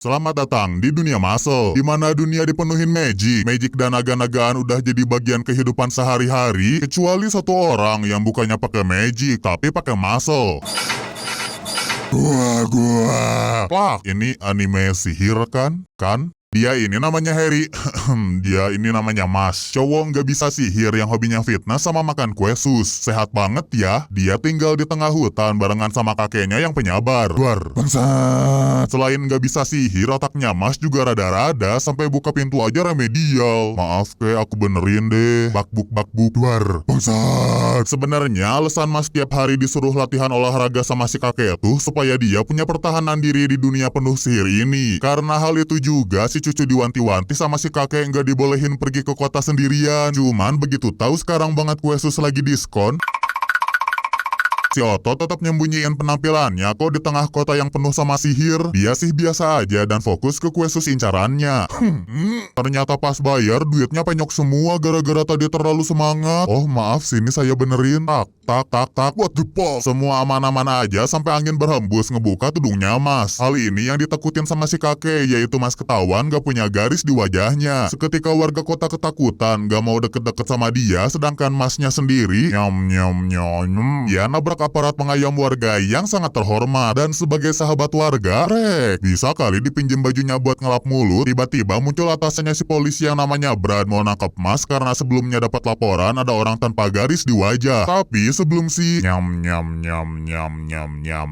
Selamat datang di dunia Muscle, di mana dunia dipenuhin magic. Magic dan naga-nagaan udah jadi bagian kehidupan sehari-hari, kecuali satu orang yang bukannya pakai magic, tapi pakai muscle. Gua. Plak, ini anime sihir kan? Dia ini namanya Harry. Dia ini namanya Mas. Cowok nggak bisa sihir yang hobinya fitness sama makan kue sus. Sehat banget ya. Dia tinggal di tengah hutan barengan sama kakeknya yang penyabar. Bangsat. Selain nggak bisa sihir, otaknya Mas juga rada-rada sampai buka pintu aja remedial. Maaf aku benerin deh. Bakbuk. Bangsat. Sebenarnya alasan Mas tiap hari disuruh latihan olahraga sama si kakek tuh supaya dia punya pertahanan diri di dunia penuh sihir ini. Karena hal itu juga si cucu diwanti-wanti sama si kakek nggak dibolehin pergi ke kota sendirian. Cuman begitu tahu sekarang banget kue sus lagi diskon, si Otto tetap nyembunyiin penampilannya kok di tengah kota yang penuh sama sihir. Dia sih biasa aja dan fokus ke kue sus incarannya. Ternyata pas bayar duitnya penyok semua gara-gara tadi terlalu semangat. Oh maaf, sini saya benerin. Tak. What the fuck? Semua aman-aman aja sampai angin berhembus ngebuka tudungnya Mas. Hal ini yang ditakutin sama si kakek, yaitu Mas ketahuan gak punya garis di wajahnya. Seketika warga kota ketakutan gak mau deket-deket sama dia, sedangkan Masnya sendiri ya nabrak aparat pengayom warga yang sangat terhormat. Dan sebagai sahabat warga, bisa kali dipinjem bajunya buat ngelap mulut. Tiba-tiba muncul atasannya si polisi yang namanya Brad mau nangkep Mas karena sebelumnya dapat laporan ada orang tanpa garis di wajah. Tapi sebelum si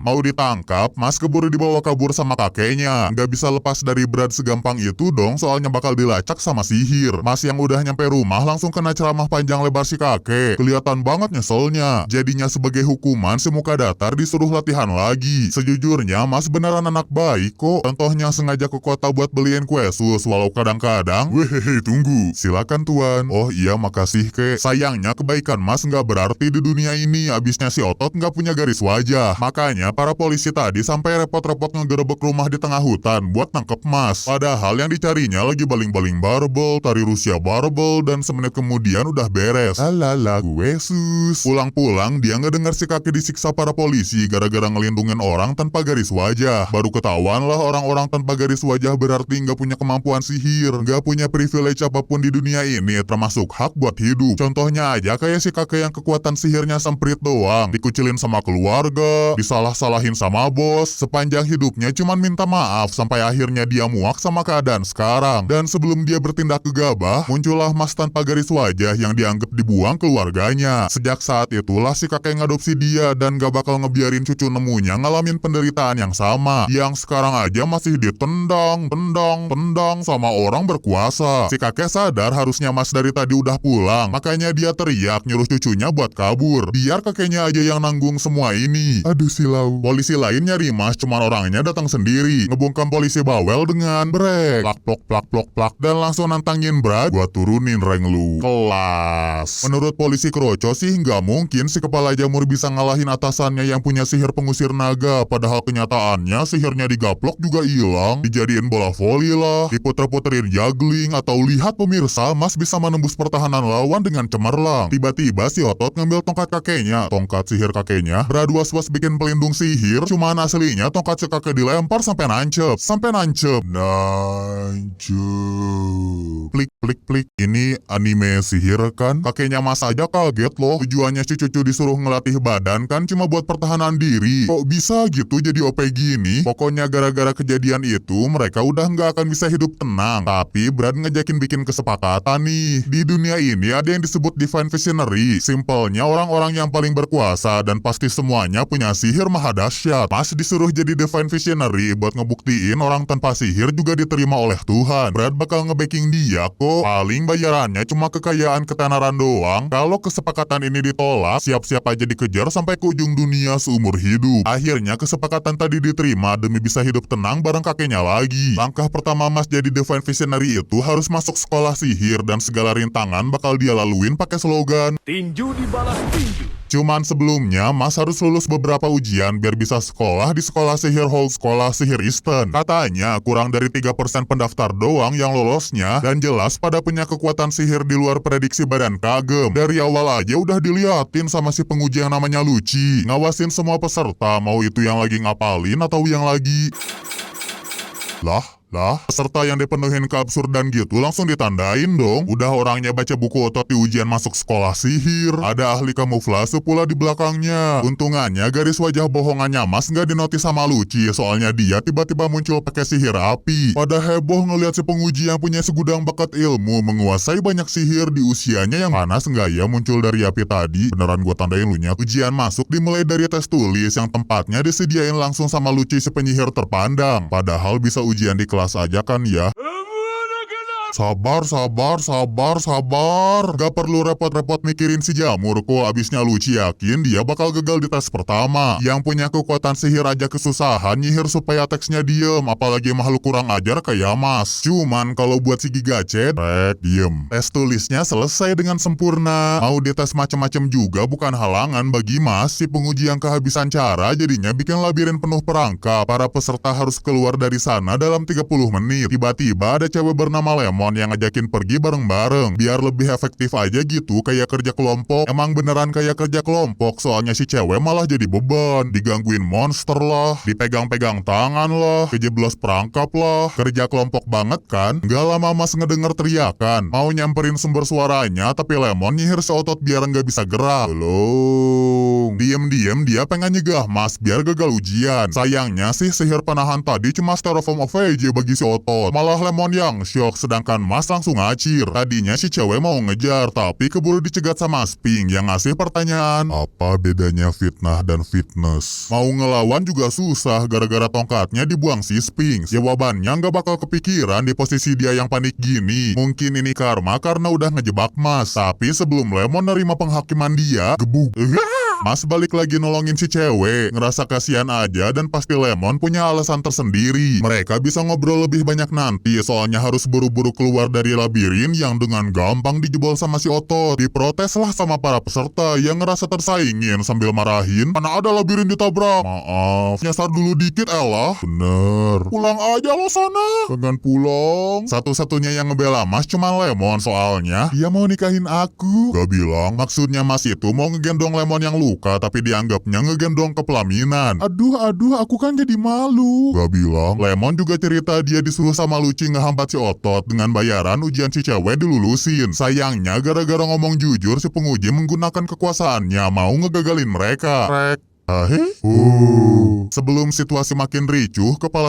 mau ditangkap, Mas keburu dibawa kabur sama kakeknya. Nggak bisa lepas dari Brad segampang itu dong, soalnya bakal dilacak sama sihir. Mas yang udah nyampe rumah langsung kena ceramah panjang lebar si kakek. Kelihatan banget nyeselnya. Jadinya sebagai hukuman si muka datar disuruh latihan lagi. Sejujurnya Mas beneran anak baik kok. Contohnya sengaja ke kota buat beliin kue sus, walau kadang-kadang, wehehe tunggu, silakan tuan. Oh iya makasih kek. Sayangnya kebaikan Mas nggak berarti di dunia ini. Abisnya si Otot nggak punya garis wajah. Makanya para polisi tadi sampai repot-repot ngegerebek rumah di tengah hutan buat nangkep Mas. Padahal yang dicarinya lagi baling-baling barbel, tari Rusia barbel, dan semenit kemudian udah beres. Alala kue sus. Pulang-pulang dia ngedengar si kakek disiksa para polisi gara-gara ngelindungin orang tanpa garis wajah. Baru ketahuan lah orang-orang tanpa garis wajah berarti nggak punya kemampuan sihir, nggak punya privilege apapun di dunia ini, termasuk hak buat hidup. Contohnya aja kayak si kakek yang kekuatan sihirnya semprit doang, dikucilin sama keluarga, disalah-salahin sama bos, sepanjang hidupnya cuman minta maaf sampai akhirnya dia muak sama keadaan sekarang. Dan sebelum dia bertindak gegabah, muncullah Mas tanpa garis wajah yang dianggap dibuang keluarganya. Sejak saat itulah si kakek ngadopsi dia dan gak bakal ngebiarin cucu nemunya ngalamin penderitaan yang sama, yang sekarang aja masih ditendang sama orang berkuasa. Si kakek sadar harusnya Mas dari tadi udah pulang, makanya dia teriak nyuruh cucunya buat kabur, biar kakeknya aja yang nanggung semua ini. Aduh silau. Polisi lain nyari Mas, cuman orangnya datang sendiri, ngebungkam polisi bawel dengan brek, plak, dan langsung nantangin Brad, gua turunin rank lu. Kelas. Menurut polisi kroco sih nggak mungkin si kepala jamur bisa ngalahin atasannya yang punya sihir pengusir naga, padahal kenyataannya sihirnya digaplok juga hilang, dijadiin bola voli lah, diputer-puterin juggling, atau lihat pemirsa, Mas bisa menembus pertahanan lawan dengan cemerlang. Tiba-tiba si Otot ngambil tongkat kakeknya, tongkat sihir kakeknya, Brad was-was bikin pelindung sihir, cuman aslinya tongkat si kakek dilempar sampai nancep. Plik. Ini anime sihir kan? Kakeknya Mas aja kaget loh. Tujuannya si cucu disuruh ngelatih badan kan cuma buat pertahanan diri. Kok bisa gitu jadi OP gini? Pokoknya gara-gara kejadian itu mereka udah nggak akan bisa hidup tenang. Tapi Brad ngajakin bikin kesepakatan nih. Di dunia ini ada yang disebut Divine Visionary. Simpelnya orang-orang yang paling berkuasa dan pasti semuanya punya sihir maha dahsyat. Mas disuruh jadi Divine Visionary buat ngebuktiin orang tanpa sihir juga diterima oleh Tuhan. Brad bakal nge-backing dia kok. Paling bayarannya cuma kekayaan ketenaran doang. Kalau kesepakatan ini ditolak, siap-siap aja dikejar sampai ke ujung dunia seumur hidup. Akhirnya kesepakatan tadi diterima demi bisa hidup tenang bareng kakeknya lagi. Langkah pertama Mas jadi Divine Visionary itu harus masuk sekolah sihir, dan segala rintangan bakal dia laluin pakai slogan tinju dibalas tinju. Cuman sebelumnya Mas harus lulus beberapa ujian biar bisa sekolah di sekolah sihir Hall Sekolah Sihir Eastern. Katanya kurang dari 3% pendaftar doang yang lolosnya, dan jelas pada punya kekuatan sihir di luar prediksi badan kagem. Dari awal aja udah diliatin sama si penguji yang namanya Luci, ngawasin semua peserta, mau itu yang lagi ngapalin atau yang lagi... Lah, Lah, peserta yang dipenuhin keabsurdan gitu langsung ditandain dong. Udah orangnya baca buku otot di ujian masuk sekolah sihir. Ada ahli kamuflase pula di belakangnya. Untungannya garis wajah bohongannya Mas nggak dinotis sama Luci, soalnya dia tiba-tiba muncul pakai sihir api. Pada heboh ngeliat si penguji yang punya segudang bakat ilmu menguasai banyak sihir di usianya yang panas nggak ya muncul dari api tadi. Beneran gua tandain lu nya. Ujian masuk dimulai dari tes tulis yang tempatnya disediain langsung sama Luci si penyihir terpandang. Padahal bisa ujian di kelas aja kan ya. Sabar. Gak perlu repot-repot mikirin si Jamur kok. Abisnya Luci yakin dia bakal gagal di tes pertama. Yang punya kekuatan sihir aja kesusahan nyihir supaya teksnya diem. Apalagi makhluk kurang ajar kayak Mas. Cuman kalau buat si Gigacet, diem. Tes tulisnya selesai dengan sempurna. Mau dites macem-macem juga bukan halangan bagi Mas. Si penguji yang kehabisan cara jadinya bikin labirin penuh perangkap. Para peserta harus keluar dari sana dalam 30 menit. Tiba-tiba ada cewek bernama Lemon yang ngajakin pergi bareng-bareng. Biar lebih efektif aja gitu kayak kerja kelompok. Emang beneran kayak kerja kelompok, soalnya si cewek malah jadi beban. Digangguin monster lah, dipegang-pegang tangan lah, kejeblos perangkap lah. Kerja kelompok banget kan? Gak lama Mas ngedenger teriakan. Mau nyamperin sumber suaranya, tapi Lemon nyihir seotot biar nggak bisa gerak. Tolong. Diem-diem dia pengen nyegah Mas biar gagal ujian. Sayangnya sih sihir panahan tadi cuma styrofoam aja bagi si Otot. Malah Lemon yang syok, sedangkan Mas langsung ngacir. Tadinya si cewek mau ngejar, tapi keburu dicegat sama Sping yang ngasih pertanyaan. Apa bedanya fitnah dan fitness? Mau ngelawan juga susah gara-gara tongkatnya dibuang si Sping. Jawabannya nggak bakal kepikiran di posisi dia yang panik gini. Mungkin ini karma karena udah ngejebak Mas. Tapi sebelum Lemon nerima penghakiman dia, gebuk. Mas balik lagi nolongin si cewek. Ngerasa kasihan aja dan pasti Lemon punya alasan tersendiri. Mereka bisa ngobrol lebih banyak nanti, soalnya harus buru-buru keluar dari labirin yang dengan gampang dijebol sama si Otot. Diprotes lah sama para peserta yang ngerasa tersaingin sambil marahin. Mana ada labirin ditabrak? Maaf, nyasar dulu dikit elah. Bener. Pulang aja lo sana. Pengen pulang. Satu-satunya yang ngebela Mas cuma Lemon, soalnya dia mau nikahin aku. Gak bilang, maksudnya Mas itu mau ngegendong Lemon yang luka, tapi dianggapnya ngegendong ke pelaminan. Aduh, aku kan jadi malu. Gak bilang, Lemon juga cerita dia disuruh sama Luci ngehambat si Otot dengan bayaran ujian si cewek dilulusin. Sayangnya gara-gara ngomong jujur si penguji menggunakan kekuasaannya mau ngegagalin mereka. Sebelum situasi makin ricuh, kepala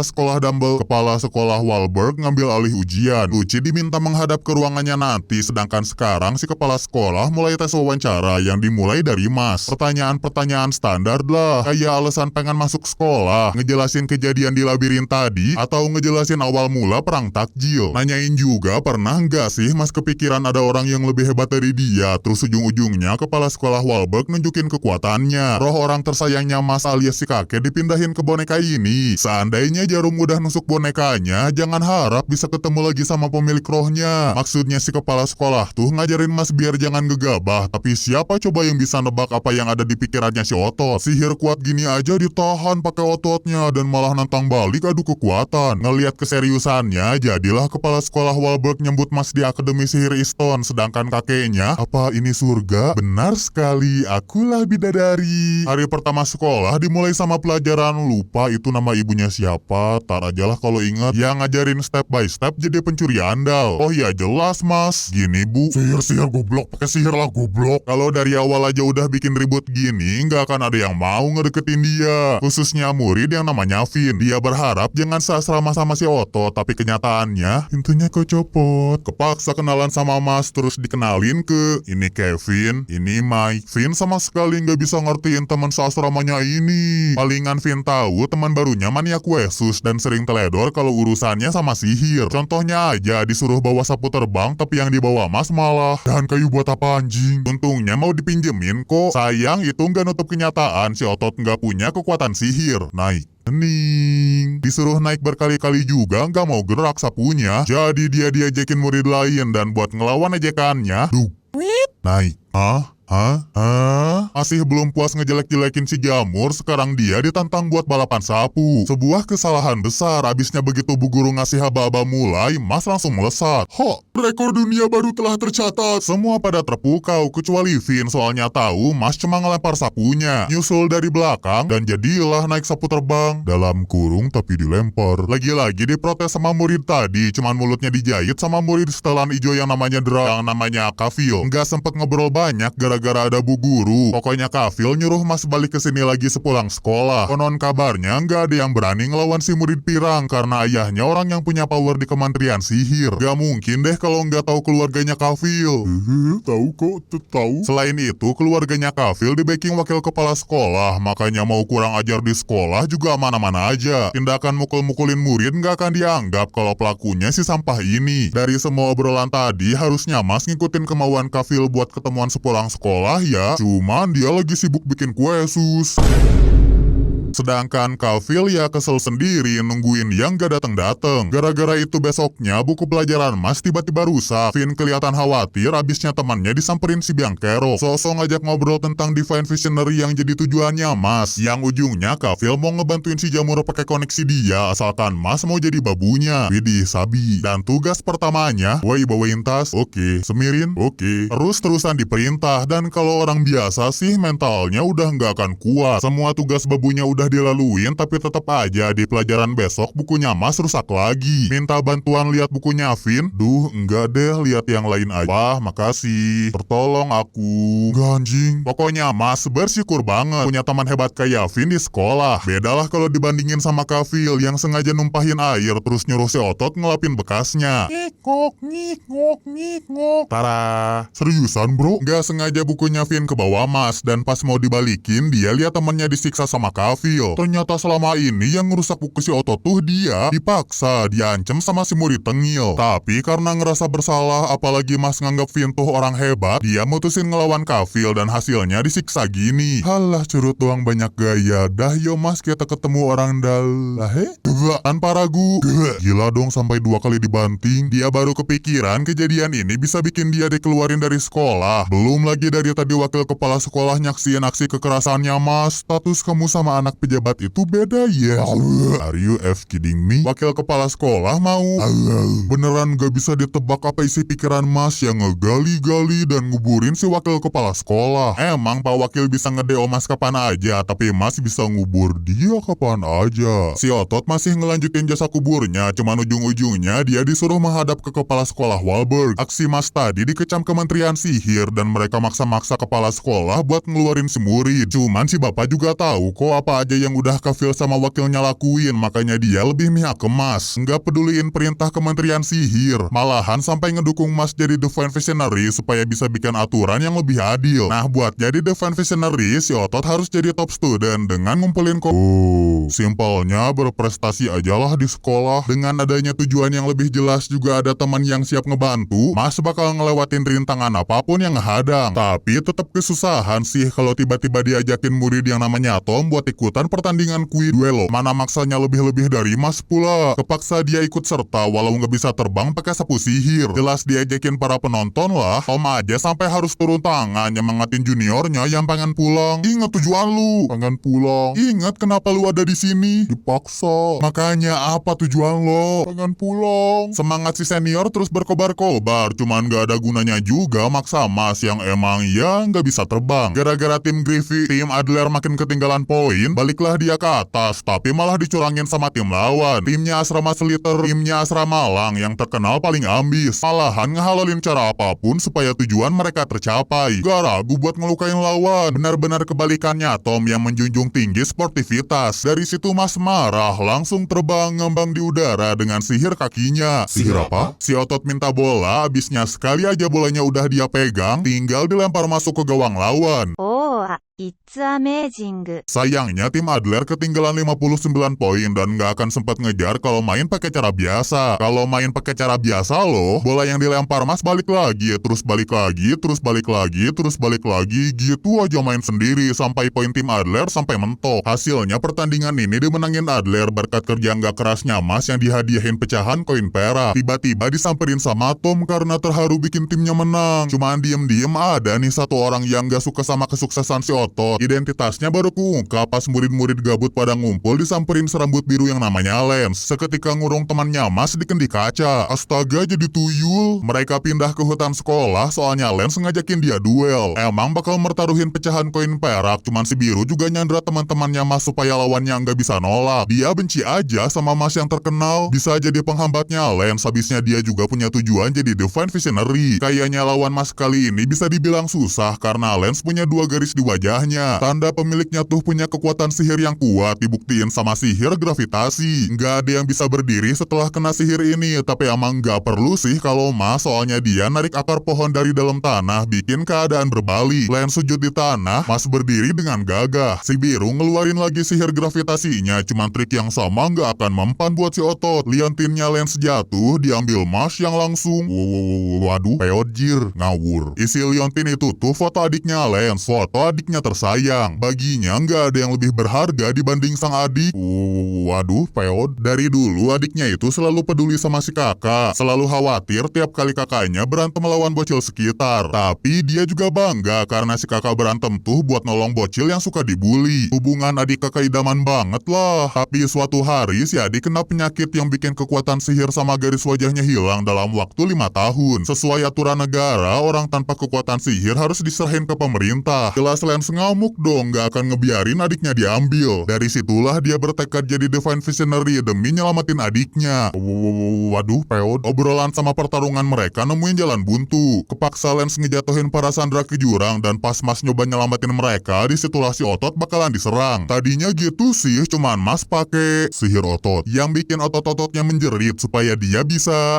sekolah Walberg ngambil alih ujian. Luci diminta menghadap ke ruangannya nanti, sedangkan sekarang si kepala sekolah mulai tes wawancara yang dimulai dari Mas. Pertanyaan-pertanyaan standar lah, kayak alasan pengen masuk sekolah, ngejelasin kejadian di labirin tadi, atau ngejelasin awal mula perang takjil. Nanyain juga pernah nggak sih Mas kepikiran ada orang yang lebih hebat dari dia, terus ujung-ujungnya kepala sekolah Walberg nunjukin kekuatannya. Roh orang tersayangnya Mas alias si kakek dipindahin ke boneka ini. Seandainya Jarum udah nusuk bonekanya, jangan harap bisa ketemu lagi sama pemilik rohnya. Maksudnya si kepala sekolah tuh ngajarin Mas biar jangan gegabah, tapi siapa coba yang bisa nebak apa yang ada di pikirannya si Otot? Sihir kuat gini aja ditahan pakai ototnya dan malah nantang balik adu kekuatan. Ngelihat keseriusannya, jadilah kepala sekolah Walberg nyebut Mas di Akademi Sihir Easton, sedangkan kakeknya, apa ini surga? Benar sekali, akulah bidadari. Hari pertama sekolah dimulai sama pelajaran, lupa itu nama ibunya siapa, tar aja lah kalau ingat. Yang ngajarin step by step jadi pencuri andal. Oh iya jelas Mas, gini Bu, sihir goblok, pakai sihir lah goblok. Kalau dari awal aja udah bikin ribut gini, nggak akan ada yang mau ngedeketin dia. Khususnya murid yang namanya Vin. Dia berharap jangan seasrama sama si Otot, tapi kenyataannya pintunya kecopot. Kepaksa kenalan sama Mas, terus dikenalin ke ini Kevin, ini Mike. Vin sama sekali nggak bisa ngertiin teman seasramanya ini. Palingan Vin tahu teman barunya maniak Wesus dan sering teledor kalau urusannya sama sihir. Contohnya aja disuruh bawa sapu terbang, tapi yang dibawa Mas malah dahan kayu buat apa anjing. Untungnya mau dipinjemin kok. Sayang itu nggak nutup kenyataan si Otot nggak punya kekuatan sihir. Naik. Hening. Disuruh naik berkali-kali juga nggak mau gerak sapunya. Jadi dia diajakin murid lain dan buat ngelawan ejekannya, naik. Masih belum puas ngejelek-jelekin si Jamur, sekarang dia ditantang buat balapan sapu. Sebuah kesalahan besar, abisnya begitu Bu Guru ngasih haba-haba mulai, Mas langsung melesat. rekor dunia baru telah tercatat. Semua pada terpukau kecuali Vin, soalnya tahu Mas cuma ngelempar sapunya. Nyusul dari belakang dan jadilah naik sapu terbang. Dalam kurung tapi dilempar. Lagi-lagi diprotes sama murid tadi, cuman mulutnya dijahit sama murid setelan ijo yang namanya yang namanya Kafil. Nggak sempet ngobrol banyak gara-gara ada bu guru. Pokoknya Kafil nyuruh Mas balik ke sini lagi sepulang sekolah. Konon kabarnya nggak ada yang berani ngelawan si murid pirang karena ayahnya orang yang punya power di Kementerian Sihir. Gak mungkin deh kalau nggak tahu keluarganya Kafil. Tahu kok, tahu. Selain itu, keluarganya Kafil di backing wakil kepala sekolah, makanya mau kurang ajar di sekolah juga aman-aman aja. Tindakan mukul-mukulin murid nggak akan dianggap kalau pelakunya si sampah ini. Dari semua obrolan tadi, harusnya Mas ngikutin kemauan Kafil buat ketemuan sepulang sekolah ya. Cuman dia lagi sibuk bikin kue sus. Sedangkan Kafil ya kesel sendiri nungguin yang gak dateng-dateng. Gara-gara itu besoknya buku pelajaran Mas tiba-tiba rusak. Vin kelihatan khawatir abisnya temannya disamperin si Bianchero. Sosok ngajak ngobrol tentang Divine Visionary yang jadi tujuannya Mas. Yang ujungnya Kafil mau ngebantuin si Jamur pakai koneksi dia asalkan Mas mau jadi babunya. Widih sabi. Dan tugas pertamanya, woi bawain tas, oke. Semirin, oke. Terus-terusan diperintah dan kalau orang biasa sih mentalnya udah nggak akan kuat. Semua tugas babunya udah dilaluin tapi tetap aja di pelajaran besok bukunya Mas rusak lagi. Minta bantuan lihat bukunya Vin. Duh enggak deh, lihat yang lain aja. Wah makasih, tertolong aku. Ganjing. Pokoknya Mas bersyukur banget punya teman hebat kayak Vin di sekolah. Bedalah kalau dibandingin sama Kafil yang sengaja numpahin air terus nyuruh si Otot ngelapin bekasnya. Ngikok. Tara. Seriusan bro? Gak sengaja bukunya Vin ke bawah Mas dan pas mau dibalikin dia lihat temannya disiksa sama Kafil. Ternyata selama ini yang ngerusak buku si Otot tuh dia. Dipaksa, diancam sama si murid tengil. Tapi karena ngerasa bersalah apalagi Mas nganggap Vin tuh orang hebat, dia mutusin ngelawan Kafil dan hasilnya disiksa gini. Halah curut doang banyak gaya. Dah yo Mas kita ketemu orang dalah tanpa ragu. Gila dong sampai 2 kali dibanting. Dia baru kepikiran kejadian ini bisa bikin dia dikeluarin dari sekolah. Belum lagi dari tadi wakil kepala sekolah nyaksiin aksi kekerasannya Mas. Status kamu sama anak pejabat itu beda ya. Are you kidding me? Wakil kepala sekolah mau. Beneran gak bisa ditebak apa isi pikiran Mas yang ngegali-gali dan nguburin si wakil kepala sekolah. Emang Pak Wakil bisa ngedeo Mas kapan aja, tapi Mas bisa ngubur dia kapan aja. Si Otot masih ngelanjutin jasa kuburnya, cuman ujung-ujungnya dia disuruh menghadap ke kepala sekolah Walberg. Aksi Mas tadi dikecam Kementerian Sihir dan mereka maksa-maksa kepala sekolah buat ngeluarin si murid. Cuman si bapak juga tahu kok apa aja yang udah Kafil sama wakilnya lakuin, makanya dia lebih mihak ke Mas. Nggak peduliin perintah Kementerian Sihir, malahan sampai ngedukung Mas jadi Divine Visionary supaya bisa bikin aturan yang lebih adil. Nah buat jadi Divine Visionary, si Otot harus jadi top student dengan ngumpulin simpelnya berprestasi ajalah di sekolah. Dengan adanya tujuan yang lebih jelas juga ada teman yang siap ngebantu, Mas bakal ngelewatin rintangan apapun yang ngehadang. Tapi tetap kesusahan sih kalau tiba-tiba diajakin murid yang namanya Tom buat ikutan pertandingan kuis duelo. Mana maksanya lebih-lebih dari Mas pula. Kepaksa dia ikut serta walau nggak bisa terbang pakai sapu sihir. Jelas diajakin para penonton lah. Tom aja sampai harus turun tangan nyemangatin juniornya yang pengen pulang. Ingat tujuan lu, pengen pulang. Ingat kenapa lu ada di sini? Dipaksa. Makanya apa tujuan lo? Pengen pulang. Semangat si senior terus berkobar-kobar. Cuman gak ada gunanya juga maksa Mas yang emang ya nggak bisa terbang. Gara-gara tim Griffy, tim Adler makin ketinggalan poin, baliklah dia ke atas, tapi malah dicurangin sama tim lawan. Timnya Asrama Slither, timnya Asrama Lang yang terkenal paling ambis. Malahan ngehalalin cara apapun supaya tujuan mereka tercapai. Gak ragu buat ngelukain lawan. Benar-benar kebalikannya Tom yang menjunjung tinggi sportivitas. Dari situ Mas marah, langsung terbang ngembang di udara dengan sihir kakinya. Sihir apa? Si Otot minta bola, abisnya sekali aja bolanya udah dia pegang, tinggal dilempar masuk ke gawang lawan. It's amazing. Sayangnya tim Adler ketinggalan 59 poin dan gak akan sempat ngejar kalau main pakai cara biasa. Kalau main pakai cara biasa loh, bola yang dilempar Mas balik lagi, terus balik lagi, terus balik lagi, terus balik lagi, gitu aja main sendiri sampai poin tim Adler sampai mentok. Hasilnya pertandingan ini dimenangin Adler berkat kerja gak kerasnya Mas yang dihadiahin pecahan koin perak. Tiba-tiba disamperin sama Tom karena terharu bikin timnya menang. Cuman diem-diem ada nih satu orang yang gak suka sama kesuksesan si Otot otot. Identitasnya baru keungkap pas murid-murid gabut pada ngumpul disamperin serambut biru yang namanya Lance. Seketika ngurung temannya Mas di kendi kaca. Astaga, jadi tuyul. Mereka pindah ke hutan sekolah soalnya Lance ngajakin dia duel. Emang bakal mertaruhin pecahan koin perak, cuman si biru juga nyandra teman-temannya Mas supaya lawannya nggak bisa nolak. Dia benci aja sama Mas yang terkenal, bisa jadi penghambatnya Lance. Habisnya dia juga punya tujuan jadi Divine Visionary. Kayaknya lawan Mas kali ini bisa dibilang susah karena Lance punya 2 garis di wajahnya. Tanda pemiliknya tuh punya kekuatan sihir yang kuat, dibuktiin sama sihir gravitasi. Nggak ada yang bisa berdiri setelah kena sihir ini, tapi emang nggak perlu sih kalau Mas, soalnya dia narik akar pohon dari dalam tanah, bikin keadaan berbalik. Lance sujud di tanah, Mas berdiri dengan gagah. Si biru ngeluarin lagi sihir gravitasinya, cuman trik yang sama nggak akan mempan buat si otot. Liontinnya Lance jatuh, diambil Mas yang langsung. Waduh, peodjir, ngawur. Isi liontin itu tuh foto adiknya Lance, foto adiknya tersayang. Baginya nggak ada yang lebih berharga dibanding sang adik. Waduh, peod. Dari dulu adiknya itu selalu peduli sama si kakak, selalu khawatir tiap kali kakaknya berantem melawan bocil sekitar. Tapi dia juga bangga karena si kakak berantem tuh buat nolong bocil yang suka dibully. Hubungan adik kakak idaman banget lah. Tapi suatu hari si adik kena penyakit yang bikin kekuatan sihir sama garis wajahnya hilang dalam waktu 5 tahun. Sesuai aturan negara, orang tanpa kekuatan sihir harus diserahin ke pemerintah. Jelas Lance ngamuk dong, gak akan ngebiarin adiknya diambil. Dari situlah dia bertekad jadi Divine Visionary demi nyelamatin adiknya. Waduh, peod. Obrolan sama pertarungan mereka nemuin jalan buntu. Kepaksa Lance ngejatuhin para sandera ke jurang, dan pas Mas nyoba nyelamatin mereka, disitulah si otot bakalan diserang. Tadinya gitu sih, cuman Mas pakai sihir otot yang bikin otot-ototnya menjerit supaya dia bisa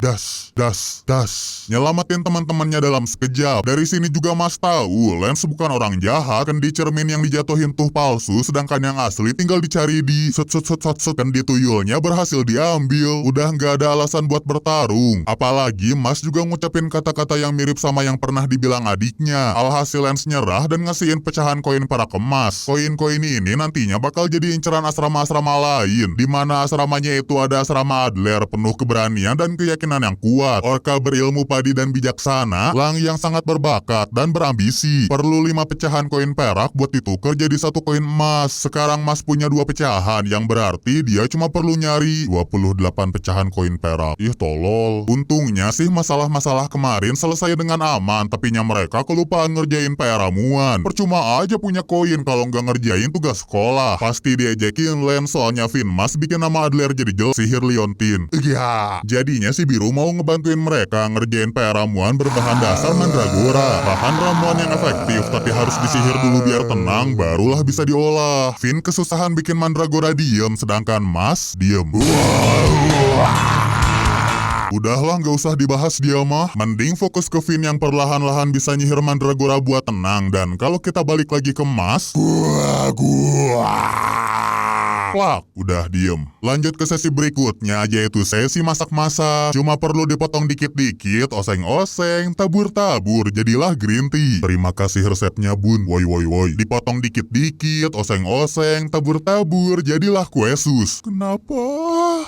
nyelamatin teman-temannya dalam sekejap. Dari sini juga Mas tahu Lance bukan orang jahat. Kendi cermin yang dijatuhin tuh palsu, sedangkan yang asli tinggal dicari di kendi tuyulnya berhasil diambil. Udah nggak ada alasan buat bertarung. Apalagi Mas juga ngucapin kata-kata yang mirip sama yang pernah dibilang adiknya. Alhasil Lance nyerah dan ngasihin pecahan koin perak ke Mas. Koin-koin ini nantinya bakal jadi inceran asrama-asrama lain, di mana asramanya itu ada asrama Adler penuh keberanian dan keyakinan yang kuat, orka berilmu padi dan bijaksana, Lang yang sangat berbakat dan berambisi. Perlu 5 pecahan koin perak buat ditukar jadi 1 koin emas. Sekarang Mas punya 2 pecahan, yang berarti dia cuma perlu nyari 28 pecahan koin perak. Ih tolol. Untungnya sih masalah-masalah kemarin selesai dengan aman, tapinya mereka kelupaan ngerjain PR ramuan. Percuma aja punya koin kalau nggak ngerjain tugas sekolah. Pasti diejekin Lance soalnya Finmas bikin nama Adler jadi jelek. Sihir liontin. Iya. Jadinya si biru mau ngebantuin mereka ngerjain PR ramuan berbahan dasar mandragora. Bahan ramuan yang efektif tapi harus disihir dulu biar tenang, barulah bisa diolah. Fin kesusahan bikin mandragora diem, sedangkan Mas diem. Udahlah, nggak usah dibahas dia mah. Mending fokus ke Fin yang perlahan-lahan bisa nyihir mandragora buat tenang. Dan kalau kita balik lagi ke Mas, plak, udah diem. Lanjut ke sesi berikutnya, yaitu sesi masak-masak. Cuma perlu dipotong dikit-dikit, oseng-oseng, tabur-tabur, jadilah green tea. Terima kasih resepnya bun, woi. Dipotong dikit-dikit, oseng-oseng, tabur-tabur, jadilah kue sus. Kenapa?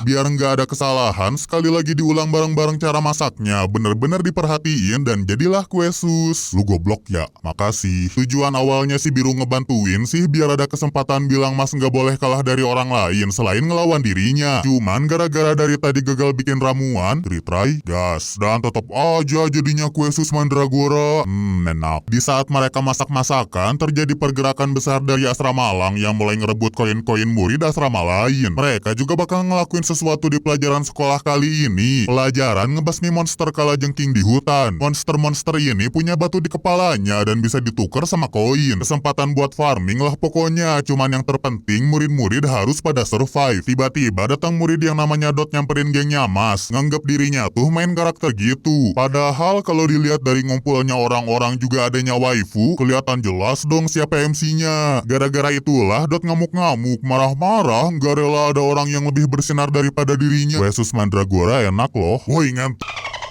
Biar nggak ada kesalahan, sekali lagi diulang bareng-bareng cara masaknya. Bener-bener diperhatiin dan jadilah kue sus. Lu goblok ya, makasih. Tujuan awalnya si biru ngebantuin sih biar ada kesempatan bilang Mas nggak boleh kalah dari orang lain selain ngelawan dirinya. Cuman gara-gara dari tadi gagal bikin ramuan, retry, gas. Dan tetap aja jadinya kue sus mandragora. Enak. Di saat mereka masak-masakan, terjadi pergerakan besar dari asrama Lang yang mulai ngerebut koin-koin murid asrama lain. Mereka juga bakal ngelakuin sesuatu di pelajaran sekolah kali ini. Pelajaran ngebasmi monster kalajengking di hutan. Monster-monster ini punya batu di kepalanya dan bisa ditukar sama koin. Kesempatan buat farming lah pokoknya. Cuman yang terpenting murid-murid harus pada survive. Tiba-tiba datang murid yang namanya Dot nyamperin gengnya Mas. Nganggep dirinya tuh main karakter gitu. Padahal kalau dilihat dari ngumpulnya orang-orang juga adanya waifu, kelihatan jelas dong siapa MC-nya. Gara-gara itulah Dot ngamuk-ngamuk, marah-marah, nggak rela ada orang yang lebih bersinar daripada dirinya. Kue sus mandragora enak loh. Woi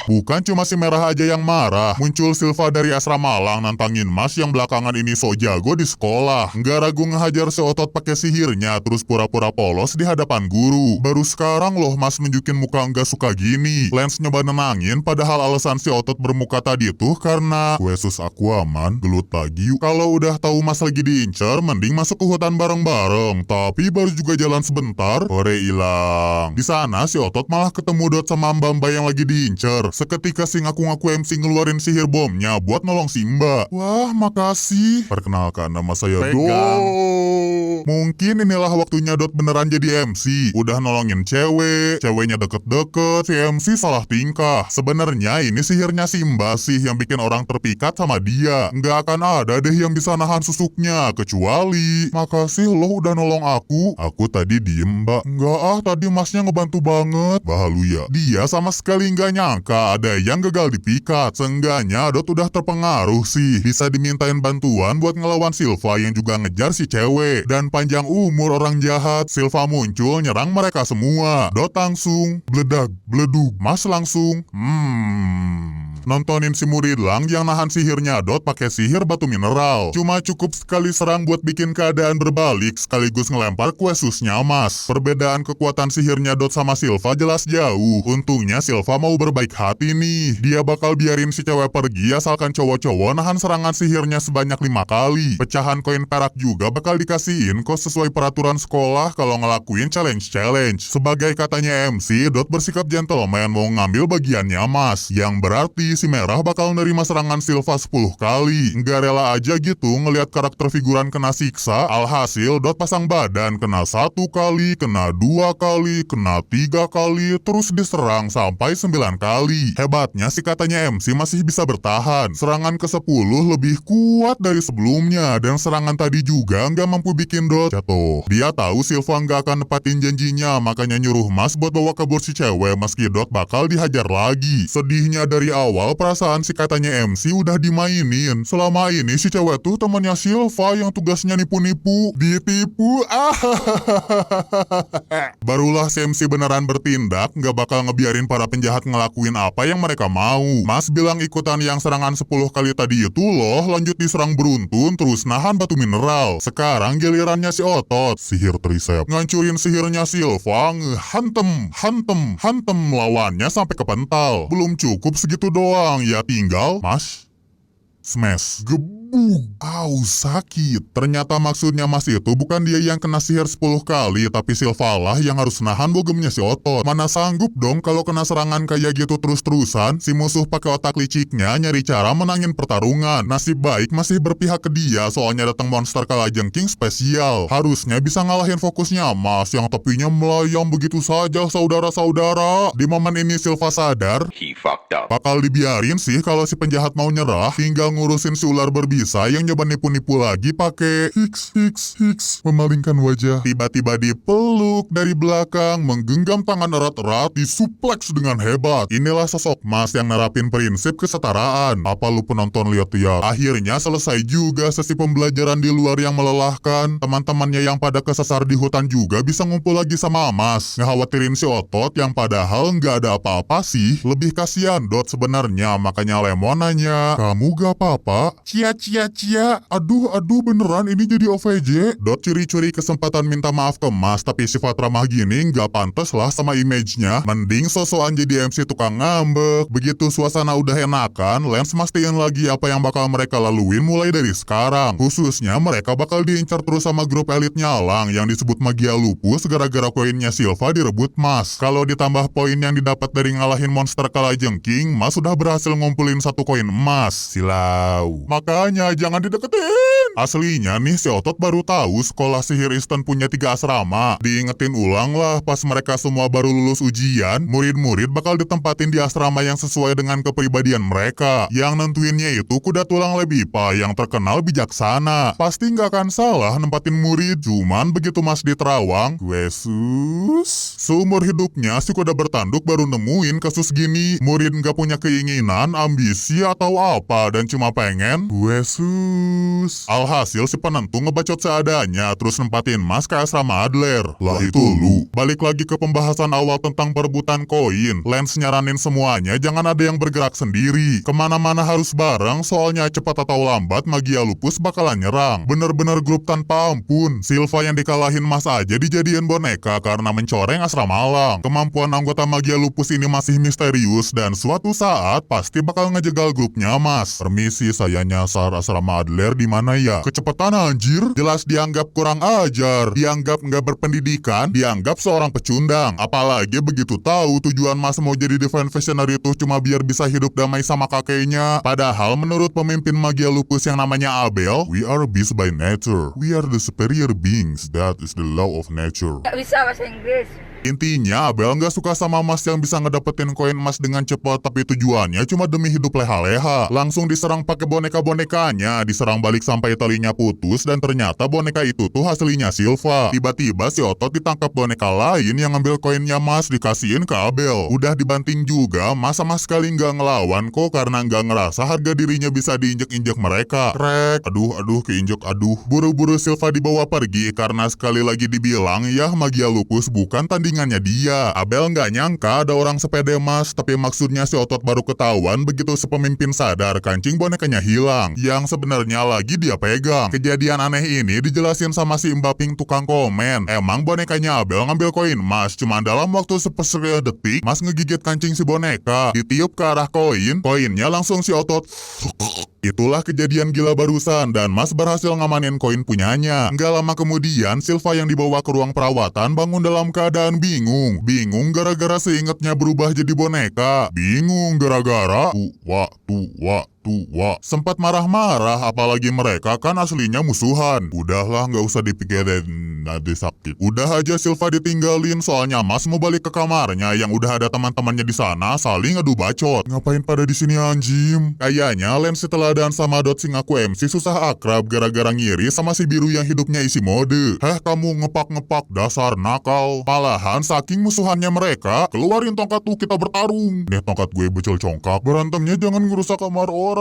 Bukan cuma si Merah aja yang marah. Muncul Silva dari asrama Malang nantangin Mas yang belakangan ini so jago di sekolah. Nggak ragu ngehajar si Otot pakai sihirnya terus pura-pura polos di hadapan guru. Baru sekarang loh Mas nunjukin muka nggak suka gini. Lens nyoba nenangin padahal alasan si Otot bermuka tadi tuh karena Yesus aku aman, gelut lagi yuk. Kalau udah tahu Mas lagi diincar, mending masuk ke hutan bareng-bareng. Tapi baru juga jalan sebentar, sore hilang. Di sana si Otot malah ketemu Dot sama Mbak yang lagi diincar. Seketika si ngaku-ngaku MC ngeluarin sihir bomnya buat nolong si Mbak. Wah, makasih. Perkenalkan nama saya Pegang. Dot. Mungkin inilah waktunya Dot beneran jadi MC. Udah nolongin cewek, ceweknya deket-deket, si MC salah tingkah. Sebenarnya ini sihirnya si Mbak sih yang bikin orang terpikat sama dia. Nggak akan ada deh yang bisa nahan susuknya, kecuali makasih loh udah nolong aku. Aku tadi diem Mbak. Nggak tadi Masnya ngebantu banget. Bahalu ya. Dia sama sekali nggak nyangka ada yang gagal dipikat. Seenggaknya Dot udah terpengaruh sih. Bisa dimintain bantuan buat ngelawan Silva yang juga ngejar si cewek. Dan panjang umur orang jahat, Silva muncul nyerang mereka semua. Dot langsung bledag, bledug. Mas langsung nontonin si Muridlang yang nahan sihirnya Dot pakai sihir batu mineral. Cuma cukup sekali serang buat bikin keadaan berbalik sekaligus ngelempar kue susnya Mas. Perbedaan kekuatan sihirnya Dot sama Silva jelas jauh. Untungnya Silva mau berbaik hati nih. Dia bakal biarin si cewek pergi asalkan cowok-cowok nahan serangan sihirnya sebanyak 5 kali. Pecahan koin perak juga bakal dikasihin kok sesuai peraturan sekolah kalau ngelakuin challenge-challenge. Sebagai katanya MC, Dot bersikap gentleman mau ngambil bagiannya Mas. Yang berarti si Merah bakal nerima serangan Silva 10 kali. Nggak rela aja gitu ngelihat karakter figuran kena siksa. Alhasil Dot pasang badan, kena 1 kali, kena 2 kali, kena 3 kali, terus diserang sampai 9 kali. Hebatnya si katanya MC masih bisa bertahan. Serangan ke-10 lebih kuat dari sebelumnya, dan serangan tadi juga nggak mampu bikin Dot jatuh. Dia tahu Silva nggak akan nepatin janjinya, makanya nyuruh Mas buat bawa kabur si cewek meski Dot bakal dihajar lagi. Sedihnya dari awal perasaan si katanya MC udah dimainin. Selama ini si cewek tuh temannya Silva yang tugasnya nipu-nipu. Ditipu. Barulah si MC beneran bertindak, nggak bakal ngebiarin para penjahat ngelakuin apa yang mereka mau. Mas bilang ikutan yang serangan 10 kali tadi itu loh, lanjut diserang beruntun terus nahan batu mineral. Sekarang gilirannya si Otot. Sihir trisep. Ngancurin sihirnya Silva, hantem lawannya sampai kepental. Belum cukup segitu doang, ya tinggal smash, gebuk. Au, sakit. Ternyata maksudnya Mas itu bukan dia yang kena sihir 10 kali, tapi Silva lah yang harus nahan bogemnya si Otot. Mana sanggup dong kalau kena serangan kayak gitu terus-terusan. Si musuh pakai otak liciknya nyari cara menangin pertarungan. Nasib baik masih berpihak ke dia, soalnya datang monster kalajengking spesial. Harusnya bisa ngalahin fokusnya Mas yang tepinya melayang begitu saja, saudara-saudara. Di momen ini Silva sadar He fucked up. bakal dibiarin sih kalau si penjahat mau nyerah. Tinggal ngurusin si ular berbisa yang nyoba nipu-nipu lagi pakai hiks memalingkan wajah. Tiba-tiba dipeluk dari belakang, menggenggam tangan erat-erat, disupleks dengan hebat. Inilah sosok Mas yang nerapin prinsip kesetaraan. Apa lu penonton lihat ya? Akhirnya selesai juga sesi pembelajaran di luar yang melelahkan. Teman-temannya yang pada kesasar di hutan juga bisa ngumpul lagi sama Mas. Ngekhawatirin si Otot yang padahal nggak ada apa-apa sih. Lebih kasihan Dot sebenarnya, makanya Lemon nanya, kamu gak apa-apa? Cia. Aduh beneran ini jadi OVJ. Dot curi-curi kesempatan minta maaf ke Mas, tapi sifat ramah gini nggak pantas lah sama image-nya. Mending sosokan jadi MC tukang ngambek. Begitu suasana udah enakan, Lens mastiin lagi apa yang bakal mereka laluin mulai dari sekarang. Khususnya mereka bakal diincar terus sama grup elit nyalang yang disebut Magia Lupus gara-gara koinnya Silva direbut Mas. Kalau ditambah poin yang didapat dari ngalahin monster kalajengking, Mas sudah berhasil ngumpulin 1 koin emas. Silau. Makanya jangan dideketin. Aslinya nih si Otot baru tahu sekolah sihir Easton punya 3 asrama. Diingetin ulang lah pas mereka semua baru lulus ujian, murid-murid bakal ditempatin di asrama yang sesuai dengan kepribadian mereka. Yang nentuinnya itu kuda tulang Lebipa yang terkenal bijaksana. Pasti nggak akan salah nempatin murid. Cuman begitu Mas di Terawang, Yesus, seumur hidupnya si kuda bertanduk baru nemuin kasus gini. Murid nggak punya keinginan, ambisi atau apa, dan cuma pengen Yesus. Alhasil si penentu ngebacot seadanya terus nempatin Mas ke asrama Adler. Lah itu lu. Balik lagi ke pembahasan awal tentang perebutan koin. Lance nyaranin semuanya jangan ada yang bergerak sendiri. Kemana-mana harus bareng soalnya cepat atau lambat Magia Lupus bakalan nyerang. Bener-bener grup tanpa ampun. Silva yang dikalahin Mas aja dijadiin boneka karena mencoreng asrama Alang. Kemampuan anggota Magia Lupus ini masih misterius dan suatu saat pasti bakal ngejegal grupnya Mas. Permisi, saya nyasar asrama Adler di mana ya? Kecepatan anjir, jelas dianggap kurang ajar, dianggap nggak berpendidikan, dianggap seorang pecundang. Apalagi begitu tahu tujuan Mas mau jadi Divine Visionary itu cuma biar bisa hidup damai sama kakeknya. Padahal menurut pemimpin Magia Lupus yang namanya Abel, we are beasts by nature. We are the superior beings. That is the law of nature. Gak bisa bahasa Inggris. Intinya Abel nggak suka sama Mas yang bisa ngedapetin koin emas dengan cepat, tapi tujuannya cuma demi hidup leha-leha. Langsung diserang pakai boneka-bonekanya, diserang balik sampai talinya putus dan ternyata boneka itu tuh aslinya Silva. Tiba-tiba si Otot ditangkap boneka lain yang ngambil koinnya Mas dikasihin ke Abel. Udah dibanting juga, Mas sama sekali nggak ngelawan kok karena nggak ngerasa harga dirinya bisa diinjek-injek mereka. Krek, aduh keinjek aduh. Buru-buru Silva dibawa pergi karena sekali lagi dibilang ya Magia Lupus bukan tandingannya dia. Abel nggak nyangka ada orang sepede Mas, tapi maksudnya si Otot baru ketahuan begitu sepemimpin sadar kancing bonekanya hilang, yang sebenarnya lagi dia pegang. Kejadian aneh ini dijelasin sama si Mbaping tukang komen. Emang bonekanya Abel ngambil koin Mas, cuma dalam waktu sepersekian detik Mas ngegigit kancing si boneka, ditiup ke arah koin, koinnya langsung si Otot. Itulah kejadian gila barusan dan Mas berhasil ngamanin koin punyanya. Nggak lama kemudian Silva yang dibawa ke ruang perawatan bangun dalam keadaan bingung. Bingung gara-gara seingetnya berubah jadi boneka. Bingung gara-gara tua. Sempat marah-marah apalagi mereka kan aslinya musuhan. Udahlah nggak usah dipikirin, nanti sakit. Udah aja Silva ditinggalin soalnya Mas mau balik ke kamarnya yang udah ada teman-temannya di sana saling adu bacot. Ngapain pada di sini anjim? Kayaknya Lens setelah dan sama Dot sing aku MC susah akrab gara-gara ngiri sama si biru yang hidupnya isi mode. Heh kamu ngepak-ngepak dasar nakal. Malahan saking musuhannya mereka, keluarin tongkat tuh kita bertarung. Nih tongkat gue becel congkak. Berantemnya jangan ngerusak kamar orang.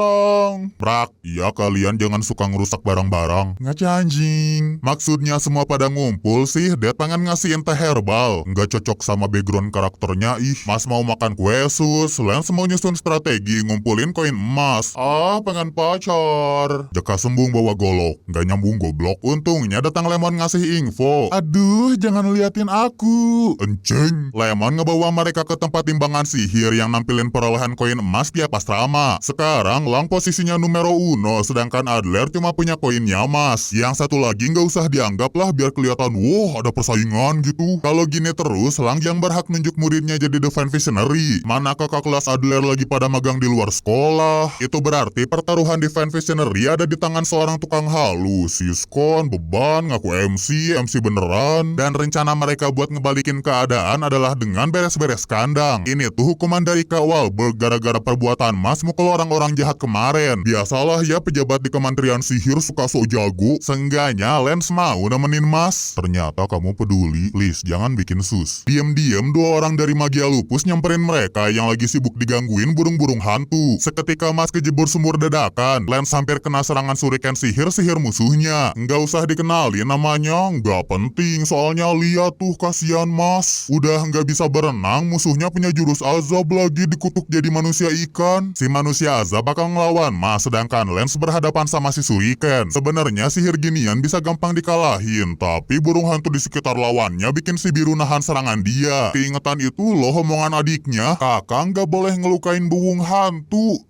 Brak, iya kalian jangan suka ngerusak barang-barang. Ngaca anjing. Maksudnya semua pada ngumpul sih, Dad pengen ngasihin teh herbal. Nggak cocok sama background karakternya ih. Mas mau makan kue sus, Lens mau nyusun strategi ngumpulin koin emas. Ah, pengen pacar. Jeka sembung bawa golok, nggak nyambung goblok. Untungnya datang Lemon ngasih info. Aduh, jangan liatin aku. Enceng. Lemon ngebawa mereka ke tempat timbangan sihir yang nampilin perolehan koin emas di asrama. Sekarang Lang posisinya numero 1, sedangkan Adler cuma punya koinnya Mas. Yang satu lagi nggak usah dianggap lah biar kelihatan wah ada persaingan gitu. Kalau gini terus, Lang yang berhak nunjuk muridnya jadi Divine Visionary. Mana kakak kelas Adler lagi pada magang di luar sekolah. Itu berarti pertaruhan Divine Visionary ada di tangan seorang tukang halus. Siskon, beban, ngaku MC beneran. Dan rencana mereka buat ngebalikin keadaan adalah dengan beres-beres kandang. Ini tuh hukuman dari Kak Walberg gara-gara perbuatan Mas mukul orang-orang jahat kemarin. Biasalah ya pejabat di Kementerian Sihir suka sok jago. Seenggaknya Lens mau nemenin Mas. Ternyata kamu peduli. Please jangan bikin sus. Diam-diam 2 orang dari Magia Lupus nyamperin mereka yang lagi sibuk digangguin burung-burung hantu. Seketika Mas kejebur sumur dadakan. Lens hampir kena serangan suriken sihir musuhnya. Nggak usah dikenalin namanya, nggak penting. Soalnya lihat tuh kasihan Mas. Udah nggak bisa berenang, musuhnya punya jurus azab lagi dikutuk jadi manusia ikan. Si manusia azab bakal ngelawan Mas, sedangkan Lens berhadapan sama si suriken. Sebenarnya sihir ginian bisa gampang dikalahin, tapi burung hantu di sekitar lawannya bikin si biru nahan serangan dia. Keingetan itu loh omongan adiknya, kakak nggak boleh ngelukain burung hantu.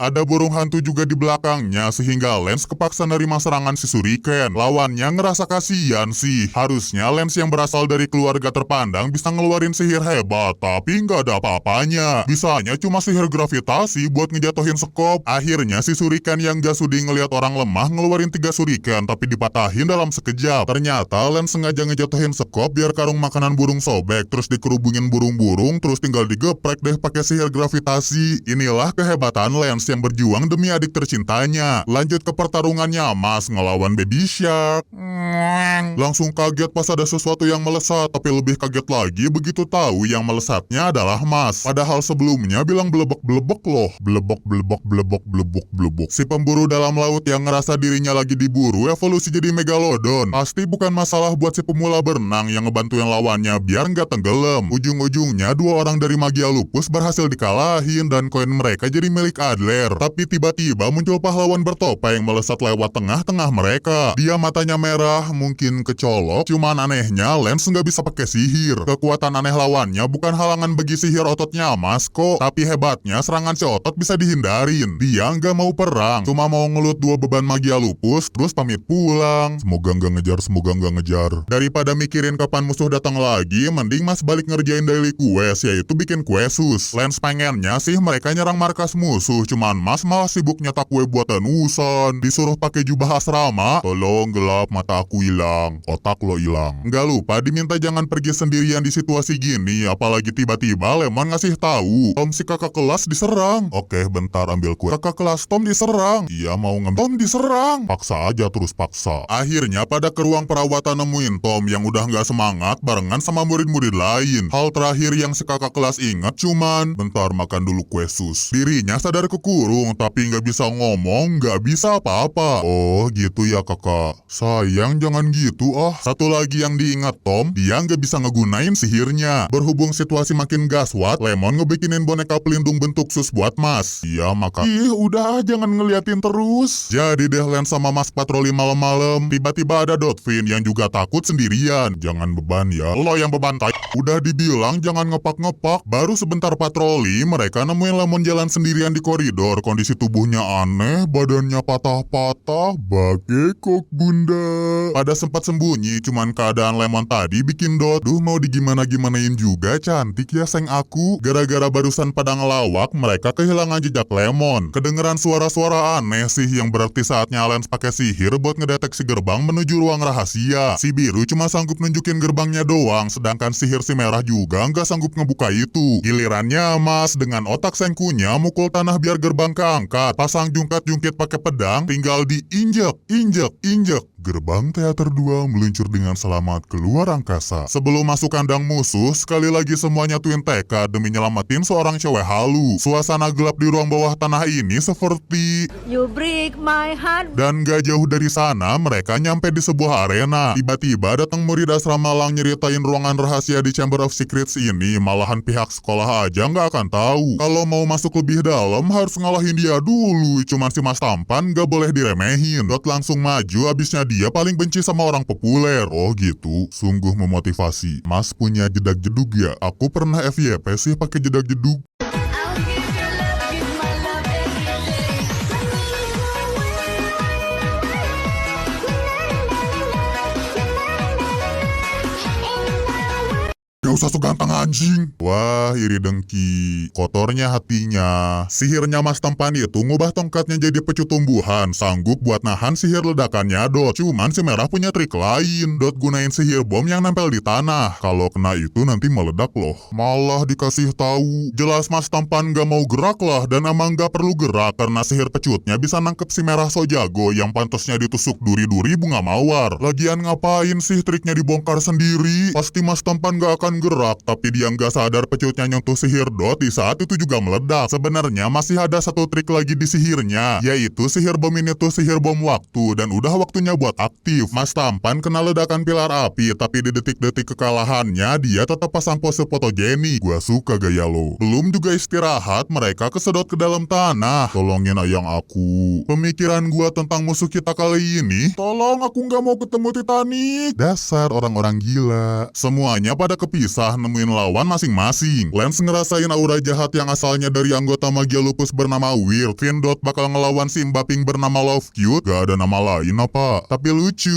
Ada burung hantu juga di belakangnya sehingga Lens kepaksa nerima serangan si suriken. Lawannya ngerasa kasihan sih. Harusnya Lens yang berasal dari keluarga terpandang bisa ngeluarin sihir hebat, tapi nggak ada apa-apanya. Bisanya cuma sihir gravitasi buat ngejatuhin sekop. Akhirnya si suriken yang gak sudi ngelihat orang lemah ngeluarin 3 suriken tapi dipatahin dalam sekejap. Ternyata Lens sengaja ngejatuhin sekop biar karung makanan burung sobek, terus dikerubungin burung-burung, terus tinggal digeprek deh pakai sihir gravitasi. Inilah kehebatan Lens yang berjuang demi adik tercintanya. Lanjut ke pertarungannya Mas ngelawan Baby Shark. Langsung kaget pas ada sesuatu yang melesat, tapi lebih kaget lagi begitu tahu yang melesatnya adalah Mas. Padahal sebelumnya bilang belebek-belebek loh. Belebek-belebek blebok. Si pemburu dalam laut yang ngerasa dirinya lagi diburu evolusi jadi megalodon. Pasti bukan masalah buat si pemula berenang yang ngebantuin lawannya biar nggak tenggelam. Ujung-ujungnya dua orang dari Magia Lupus berhasil dikalahin dan koin mereka jadi milik Adler. Tapi tiba-tiba muncul pahlawan bertopeng melesat lewat tengah-tengah mereka. Dia matanya merah, mungkin kecolok, cuman anehnya Lance nggak bisa pakai sihir. Kekuatan aneh lawannya bukan halangan bagi sihir ototnya Mas kok. Tapi hebatnya serangan si otot bisa dihindarin. Dia nggak mau perang, cuma mau ngelut dua beban Magia Lupus terus pamit pulang. Semoga nggak ngejar. Daripada mikirin kapan musuh datang lagi, mending Mas balik ngerjain daily quest, yaitu bikin kue sus. Lance pengennya sih mereka nyerang markas musuh, cuman Mas malah sibuk nyetak kue buatan Usan. Disuruh pakai jubah asrama, tolong gelap mata aku hilang, otak lo hilang. Nggak lupa diminta jangan pergi sendirian di situasi gini, apalagi tiba-tiba Lemon ngasih tahu Tom si kakak kelas diserang. Oke, bentar ambil kue. Kakak kelas Tom diserang. Iya mau ngambil. Tom diserang. Paksa aja terus paksa. Akhirnya pada ke ruang perawatan nemuin Tom yang udah nggak semangat barengan sama murid-murid lain. Hal terakhir yang si kakak kelas ingat cuman bentar makan dulu kue sus. Dirinya sadar kekurung tapi nggak bisa ngomong, nggak bisa apa-apa. Oh gitu ya kakak. Sayang jangan gitu ah. Satu lagi yang diingat Tom, dia nggak bisa ngegunain sihirnya. Berhubung situasi makin gaswat, Lemon ngebikinin boneka pelindung bentuk sus buat Mas. Iya maka. Ih udah jangan ngeliatin terus. Jadi deh Lance sama Mas patroli malam-malam. Tiba-tiba ada Dotfin yang juga takut sendirian. Jangan beban ya. Lo yang beban tai. Udah dibilang jangan ngepak-ngepak. Baru sebentar patroli, mereka nemuin Lemon jalan sendirian di koridor. Kondisi tubuhnya aneh, badannya patah-patah, bagekok bunda. Pada sempat sembunyi, cuman keadaan Lemon tadi bikin Dot. Duh mau digimana-gimanain juga, cantik ya seng aku. Gara-gara barusan pada ngelawak, mereka kehilangan jejak Lemon. Kedengeran suara-suara aneh sih yang berarti saatnya Lance pakai sihir buat ngedeteksi gerbang menuju ruang rahasia. Si biru cuma sanggup nunjukin gerbangnya doang, sedangkan sihir si merah juga nggak sanggup ngebuka itu. Gilirannya Mas dengan otak sengkunya mukul tanah biar gerbang keangkat. Pasang jungkat-jungkit pakai pedang, tinggal diinjek. Gerbang teater 2 meluncur dengan selamat keluar angkasa. Sebelum masuk kandang musuh, sekali lagi semuanya twin tekad demi nyelamatin seorang cewek halu. Suasana gelap di ruang bawah tanah ini seperti... You break my heart. Dan gak jauh dari sana, mereka nyampe di sebuah arena. Tiba-tiba datang murid asrama Malang nyeritain ruangan rahasia di Chamber of Secrets ini. Malahan pihak sekolah aja gak akan tahu. Kalau mau masuk lebih dalam, harus ngalahin dia dulu. Cuman si Mas Tampan gak boleh diremehin. Dot langsung maju, abisnya dia paling benci sama orang populer. Oh gitu, sungguh memotivasi. Mas punya jedak jedug ya? Aku pernah FYP sih pakai jedak jedug. Gak usah so ganteng anjing. Wah, iri dengki. Kotornya hatinya. Sihirnya Mas Tampan itu ngubah tongkatnya jadi pecut tumbuhan. Sanggup buat nahan sihir ledakannya Dot. Cuman si merah punya trik lain. Dot gunain sihir bom yang nempel di tanah. Kalau kena itu nanti meledak loh. Malah dikasih tahu. Jelas Mas Tampan gak mau gerak lah. Dan emang gak perlu gerak karena sihir pecutnya bisa nangkep si merah so jago yang pantasnya ditusuk duri-duri bunga mawar. Lagian ngapain sih triknya dibongkar sendiri? Pasti Mas Tampan gak akan gerak, tapi dia nggak sadar pecutnya nyentuh sihir Dot di saat itu juga meledak. Sebenarnya masih ada satu trik lagi di sihirnya, yaitu sihir bom ini tuh sihir bom waktu, dan udah waktunya buat aktif. Mas Tampan kena ledakan pilar api, tapi di detik-detik kekalahannya dia tetap pasang pose fotogenik. Gua suka gaya lo. Belum juga istirahat, mereka kesedot ke dalam tanah. Tolongin ayang aku. Pemikiran gua tentang musuh kita kali ini, tolong aku nggak mau ketemu Titanic. Dasar orang-orang gila. Semuanya pada kepisah nemuin lawan masing-masing. Lance ngerasain aura jahat yang asalnya dari anggota Magia Lupus bernama Weird. Dot bakal ngelawan si Mbaping bernama Love Cute. Gak ada nama lain apa? Tapi lucu.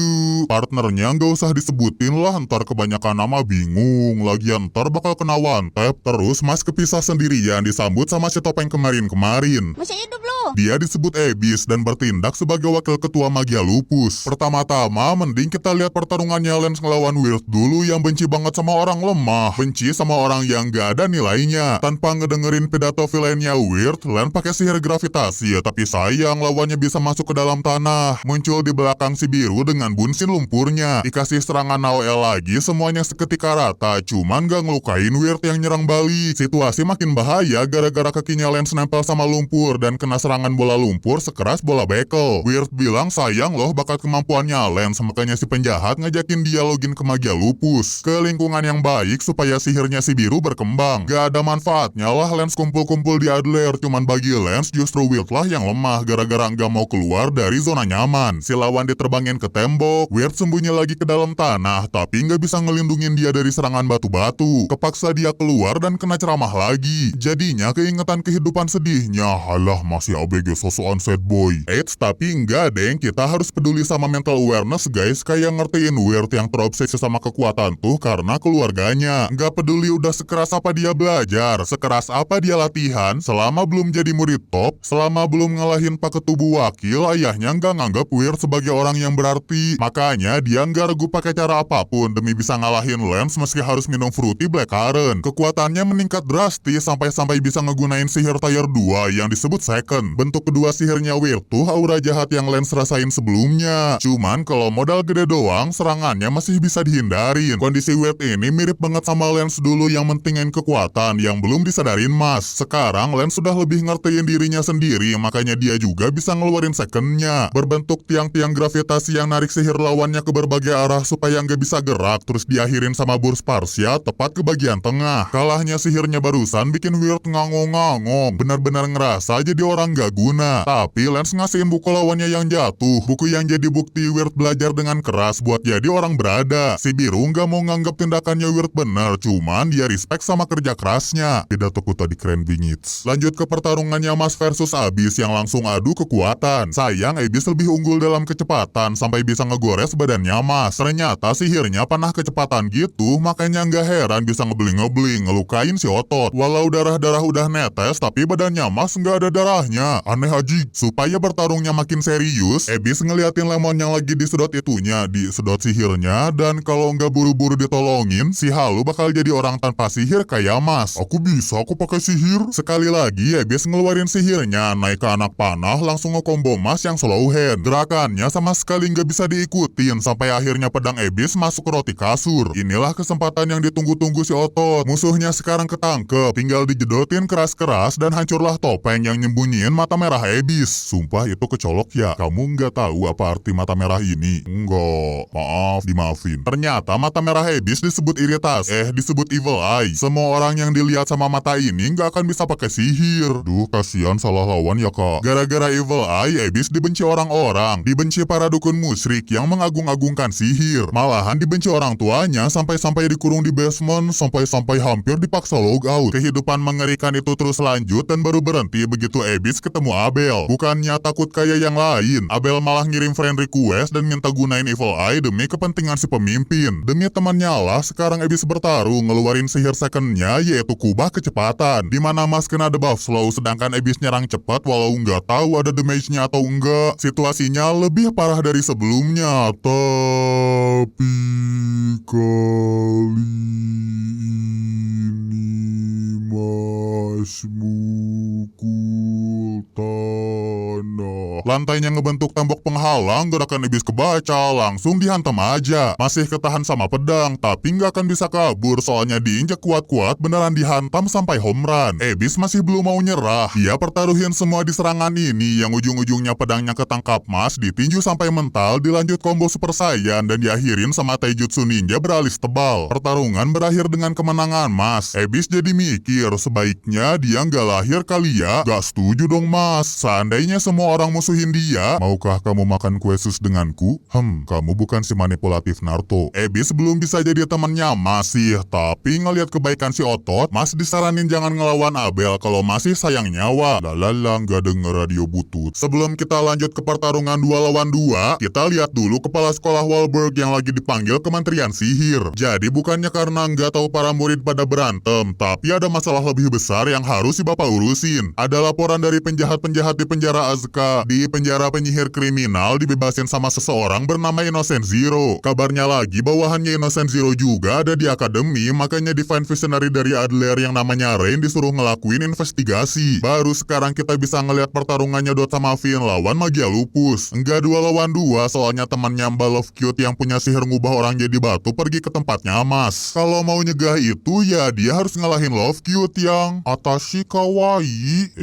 Partnernya gak usah disebutin lah, ntar kebanyakan nama bingung. Lagian ntar bakal kena one tap. Terus Mas kepisah sendirian disambut sama si topeng kemarin-kemarin. Masih hidup lo. Dia disebut Abyss dan bertindak sebagai wakil ketua Magia Lupus. Pertama-tama mending kita lihat pertarungannya Lance ngelawan Weird dulu yang benci banget sama orang lemah, benci sama orang yang gak ada nilainya. Tanpa ngedengerin pidato villainnya Weird, Lance pakai sihir gravitasi, tapi sayang lawannya bisa masuk ke dalam tanah. Muncul di belakang si biru dengan bunsin lumpurnya. Dikasih serangan AOE lagi, semuanya seketika rata, cuman gak ngelukain Weird yang nyerang balik. Situasi makin bahaya gara-gara kakinya Lance nempel sama lumpur dan kena serangan serangan bola lumpur sekeras bola bekel. Weird bilang sayang loh bakat kemampuannya Lance, makanya si penjahat ngajakin dia login ke Magia Lupus, ke lingkungan yang baik supaya sihirnya si biru berkembang. Gak ada manfaatnya lah Lance kumpul-kumpul di Adler, cuman bagi Lance justru Weird lah yang lemah gara-gara nggak mau keluar dari zona nyaman. Si lawan diterbangin ke tembok, Weird sembunyi lagi ke dalam tanah, tapi nggak bisa ngelindungin dia dari serangan batu-batu. Kepaksa dia keluar dan kena ceramah lagi. Jadinya keingetan kehidupan sedihnya. Halah, masih ABG sosokan sad boy. Eits, tapi enggak deng, kita harus peduli sama mental awareness guys. Kayak ngertiin Weird yang terobsesi sama kekuatan tuh karena keluarganya. Nggak peduli udah sekeras apa dia belajar, sekeras apa dia latihan, selama belum jadi murid top, selama belum ngalahin pakai tubuh wakil, ayahnya nggak nganggap Weird sebagai orang yang berarti. Makanya dia nggak ragu pakai cara apapun demi bisa ngalahin Lance meski harus minum fruity blackcurrant. Kekuatannya meningkat drastis sampai bisa ngegunain sihir tier 2 yang disebut second. Bentuk kedua sihirnya Weird tuh aura jahat yang Lance rasain sebelumnya. Cuman kalau modal gede doang, serangannya masih bisa dihindarin. Kondisi Weird ini mirip banget sama Lance dulu yang mentingin kekuatan yang belum disadarin Mas. Sekarang Lance sudah lebih ngertiin dirinya sendiri, makanya dia juga bisa ngeluarin secondnya. Berbentuk tiang-tiang gravitasi yang narik sihir lawannya ke berbagai arah supaya nggak bisa gerak, terus diakhirin sama burst Sparsia tepat ke bagian tengah. Kalahnya sihirnya barusan bikin Weird ngangong-ngangong, benar-benar ngerasa jadi orang gak guna. Tapi Lance ngasihin buku lawannya yang jatuh, buku yang jadi bukti Weird belajar dengan keras buat jadi orang berada. Si biru gak mau nganggap tindakannya Weird bener, cuman dia respect sama kerja kerasnya. Pidatoku tadi keren bingits. Lanjut ke pertarungannya Mas versus Abyss yang langsung adu kekuatan. Sayang Abyss lebih unggul dalam kecepatan sampai bisa ngegores badannya Mas. Ternyata sihirnya panah kecepatan gitu, makanya nggak heran bisa ngebling-ngebling, ngelukain si otot. Walau darah-darah udah netes, tapi badannya Mas nggak ada darahnya. Aneh aja. Supaya bertarungnya makin serius, Abyss ngeliatin lemon yang lagi disedot itunya, disedot sihirnya, dan kalau nggak buru-buru ditolongin, si Halu bakal jadi orang tanpa sihir kayak Mas. Aku bisa aku pakai sihir. Sekali lagi Abyss ngeluarin sihirnya, naik ke anak panah, langsung nge-combo Mas yang slow hand. Gerakannya sama sekali nggak bisa diikutin, sampai akhirnya pedang Abyss masuk ke roti kasur. Inilah kesempatan yang ditunggu-tunggu si otot. Musuhnya sekarang ketangkep, tinggal dijedotin keras-keras dan hancurlah topeng yang nyembunyiin mata merah Abyss. Sumpah itu kecolok ya. Kamu nggak tahu apa arti mata merah ini? Enggak, maaf, dimaafin. Ternyata mata merah Abyss disebut iritasi, disebut evil eye. Semua orang yang dilihat sama mata ini nggak akan bisa pakai sihir. Duh, kasihan salah lawan ya kak. Gara-gara evil eye, Abyss dibenci orang-orang, dibenci para dukun musyrik yang mengagung-agungkan sihir. Malahan dibenci orang tuanya sampai dikurung di basement, sampai hampir dipaksa log out. Kehidupan mengerikan itu terus lanjut dan baru berhenti begitu Abyss ketemu Abel. Bukannya takut kayak yang lain, Abel malah ngirim friend request dan minta gunain evil eye demi kepentingan si pemimpin. Demi temannya lah, sekarang Abyss bertarung ngeluarin sihir secondnya yaitu kubah kecepatan, dimana Mas kena debuff slow sedangkan Abyss nyerang cepat walau nggak tahu ada damage-nya atau enggak. Situasinya lebih parah dari sebelumnya, tapi kali ini Mas mukul tanah. Lantainya ngebentuk tembok penghalang, gerakan Abyss kebaca, langsung dihantam aja. Masih ketahan sama pedang, tapi nggak akan bisa kabur soalnya diinjak kuat-kuat, beneran dihantam sampai home run. Abyss masih belum mau nyerah. Dia pertaruhin semua di serangan ini yang ujung-ujungnya pedangnya ketangkap Mas, ditinju sampai mental, dilanjut combo Super Saiyan dan diakhirin sama Taijutsu Ninja beralis tebal. Pertarungan berakhir dengan kemenangan Mas. Abyss jadi mikir, sebaiknya dia nggak lahir kali ya. Gak setuju dong Mas. Seandainya semua orang musuhin dia, maukah kamu makan kue sus denganku? Kamu bukan si manipulatif Naruto. Abyss belum bisa jadi temannya masih, tapi ngelihat kebaikan si otot, Mas disaranin jangan ngelawan Abel kalau masih sayang nyawa. Lalala, nggak denger radio butut. Sebelum kita lanjut ke pertarungan 2 lawan 2, kita lihat dulu kepala sekolah Walberg yang lagi dipanggil Kementerian Sihir. Jadi bukannya karena nggak tahu para murid pada berantem, tapi ada masalah lebih besar yang harus si bapak urusin. Ada laporan dari penjahat-penjahat di penjara Azka. Di dari penjara penyihir kriminal dibebasin sama seseorang bernama Innocent Zero. Kabarnya lagi bawahannya Innocent Zero juga ada di akademi, makanya Divine Visionary dari Adler yang namanya Rain disuruh ngelakuin investigasi. Baru sekarang kita bisa ngeliat pertarungannya Dot sama Finn lawan Magia Lupus. Enggak 2 lawan 2, soalnya temannya Mbak Love Cute yang punya sihir ngubah orang jadi batu pergi ke tempatnya Mas. Kalau mau nyegah itu ya dia harus ngalahin Love Cute yang Atashi Kawaii.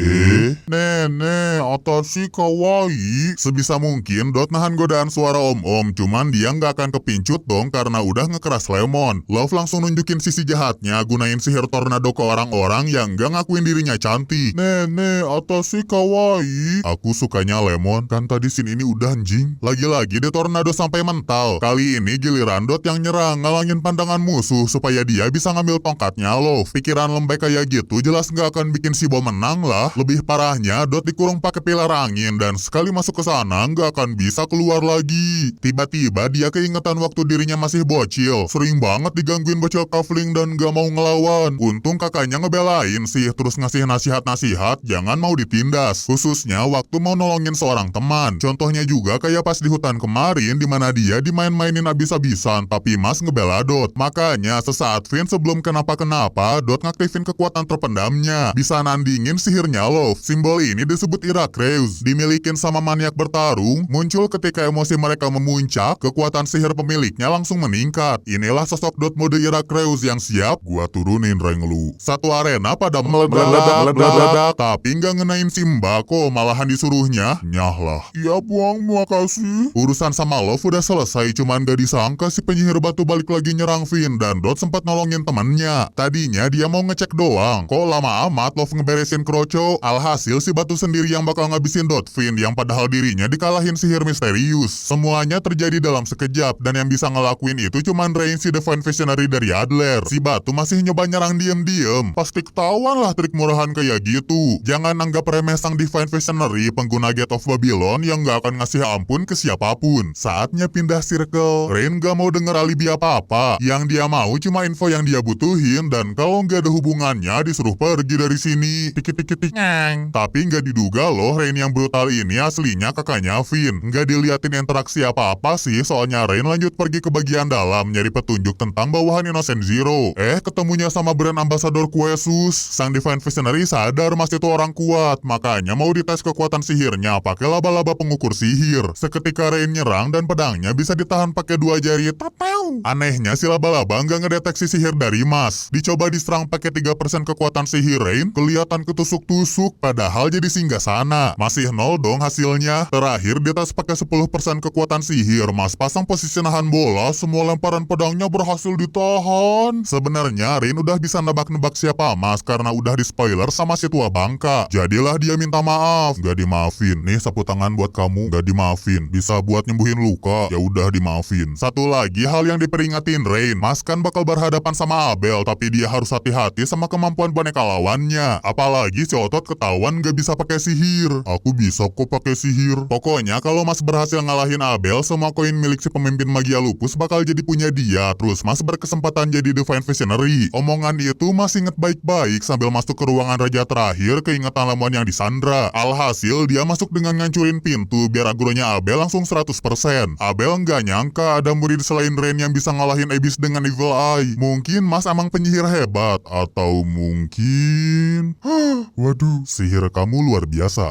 Nenek, Atashi Kawaii. Sebisa mungkin Dot nahan godaan suara om-om, cuman dia nggak akan kepincut dong karena udah ngekeras Lemon. Love langsung nunjukin sisi jahatnya, gunain sihir tornado ke orang-orang yang nggak ngakuin dirinya cantik. Nenek, Atashi Kawaii. Aku sukanya Lemon, kan tadi scene ini udah anjing. Lagi-lagi di tornado sampai mental. Kali ini giliran Dot yang nyerang, ngalangin pandangan musuh supaya dia bisa ngambil tongkatnya Love. Pikiran lembek kayak gitu jelas nggak akan bikin si Bom menang lah. Lebih parahnya Dot dikurung pakai pilar angin dan sekali masuk ke sana nggak akan bisa keluar lagi. Tiba-tiba dia keingetan waktu dirinya masih bocil. Sering banget digangguin bocil kafling dan gak mau ngelawan. Untung kakaknya ngebelain sih, terus ngasih nasihat-nasihat jangan mau ditindas. Khususnya waktu mau nolongin seorang teman. Contohnya juga kayak pas di hutan kemarin dimana dia dimain-mainin abis-abisan tapi Mas ngebela Dot. Makanya sesaat Finn sebelum kenapa-kenapa Dot ngaktifin kekuatan terpendamnya. Bisa nandingin sihirnya Love. Simbol ini disebut Irakreus. Dimilikin sama maniak bertarung, muncul ketika emosi mereka memuncak, kekuatan sihir pemiliknya langsung meningkat. Inilah sosok Dot mode Irakreus yang siap gua turunin rank lu. Satu arena pada meledak, tapi nggak ngenain si Mbako, malahan disuruhnya nyah lah. Iya buang, makasih. Urusan sama Love udah selesai, cuman gak disangka si penyihir batu balik lagi nyerang Finn dan Dot sempat nolongin temennya. Tadinya dia mau ngecek doang, kok lama amat Love ngeberesin kroco. Alhasil si batu sendiri yang bakal ngabisin Dot Finn yang padahal dirinya dikalahin sihir misterius. Semuanya terjadi dalam sekejap dan yang bisa ngelakuin itu cuman Rain si Divine Visionary dari Adler. Si batu masih nyoba nyerang diem-diem. Pasti ketahuan lah trik murahan kayak gitu. Jangan anggap remeh sang Divine Visionary pengguna Gate of Babylon yang gak akan ngasih ampun ke siapapun. Saatnya pindah circle. Rain gak mau denger alibi apa-apa. Yang dia mau cuma info yang dia butuhin dan kalau gak ada hubungannya disuruh pergi dari sini. Tik-tik-tik. Tapi gak diduga loh Rain yang brutal ini aslinya kakaknya Finn. Gak diliatin interaksi apa-apa sih, soalnya Rain lanjut pergi ke bagian dalam nyari petunjuk tentang bawahan Innocent Zero. Ketemunya sama brand ambassador Quesus. Sang Divine Visionary sadar Mas itu orang kuat, makanya mau dites kekuatan sihirnya pakai laba-laba pengukur sihir. Seketika Rain nyerang dan pedangnya bisa ditahan pakai 2 jari. Tatau. Anehnya si laba-laba nggak ngedeteksi sihir dari Mas. Dicoba diserang pakai 3% kekuatan sihir Rain, kelihatan ketusuk-tusuk padahal jadi singgah sana. Masih 0 dong hasilnya. Terakhir dites pakai 10% kekuatan sihir. Mas pasang posisi nahan bola, semua lemparan pedangnya berhasil ditahan. Sebenarnya Rain udah bisa nebak-nebak siapa Mas karena udah di spoiler sama si tua bangka. Jadilah dia minta maaf. Gak dimaafin. Nih sapu tangan buat kamu. Gak dimaafin. Bisa buat nyembuhin luka. Ya udah dimaafin. Satu lagi hal yang diperingatin Rain. Mas kan bakal berhadapan sama Abel, tapi dia harus hati-hati sama kemampuan boneka lawannya. Apalagi si Otot ketahuan gak bisa pakai sihir. Aku bisa kok pakai sihir. Pokoknya kalau Mas berhasil ngalahin Abel, semua koin milik si pemimpin Magia Lupus bakal jadi punya dia. Terus Mas berkesempatan jadi Divine Visionary. Omongan itu Mas inget baik-baik sambil masuk ke ruangan raja terakhir, keingetan Lemon yang disandra. Alhasil dia masuk dengan ngancurin pintu biar agronya Abel langsung 100%. Abel nggak nyangka ada murid selain Rain yang bisa ngalahin Abyss dengan Evil Eye. Mungkin Mas emang penyihir hebat, atau mungkin waduh, sihir kamu luar biasa.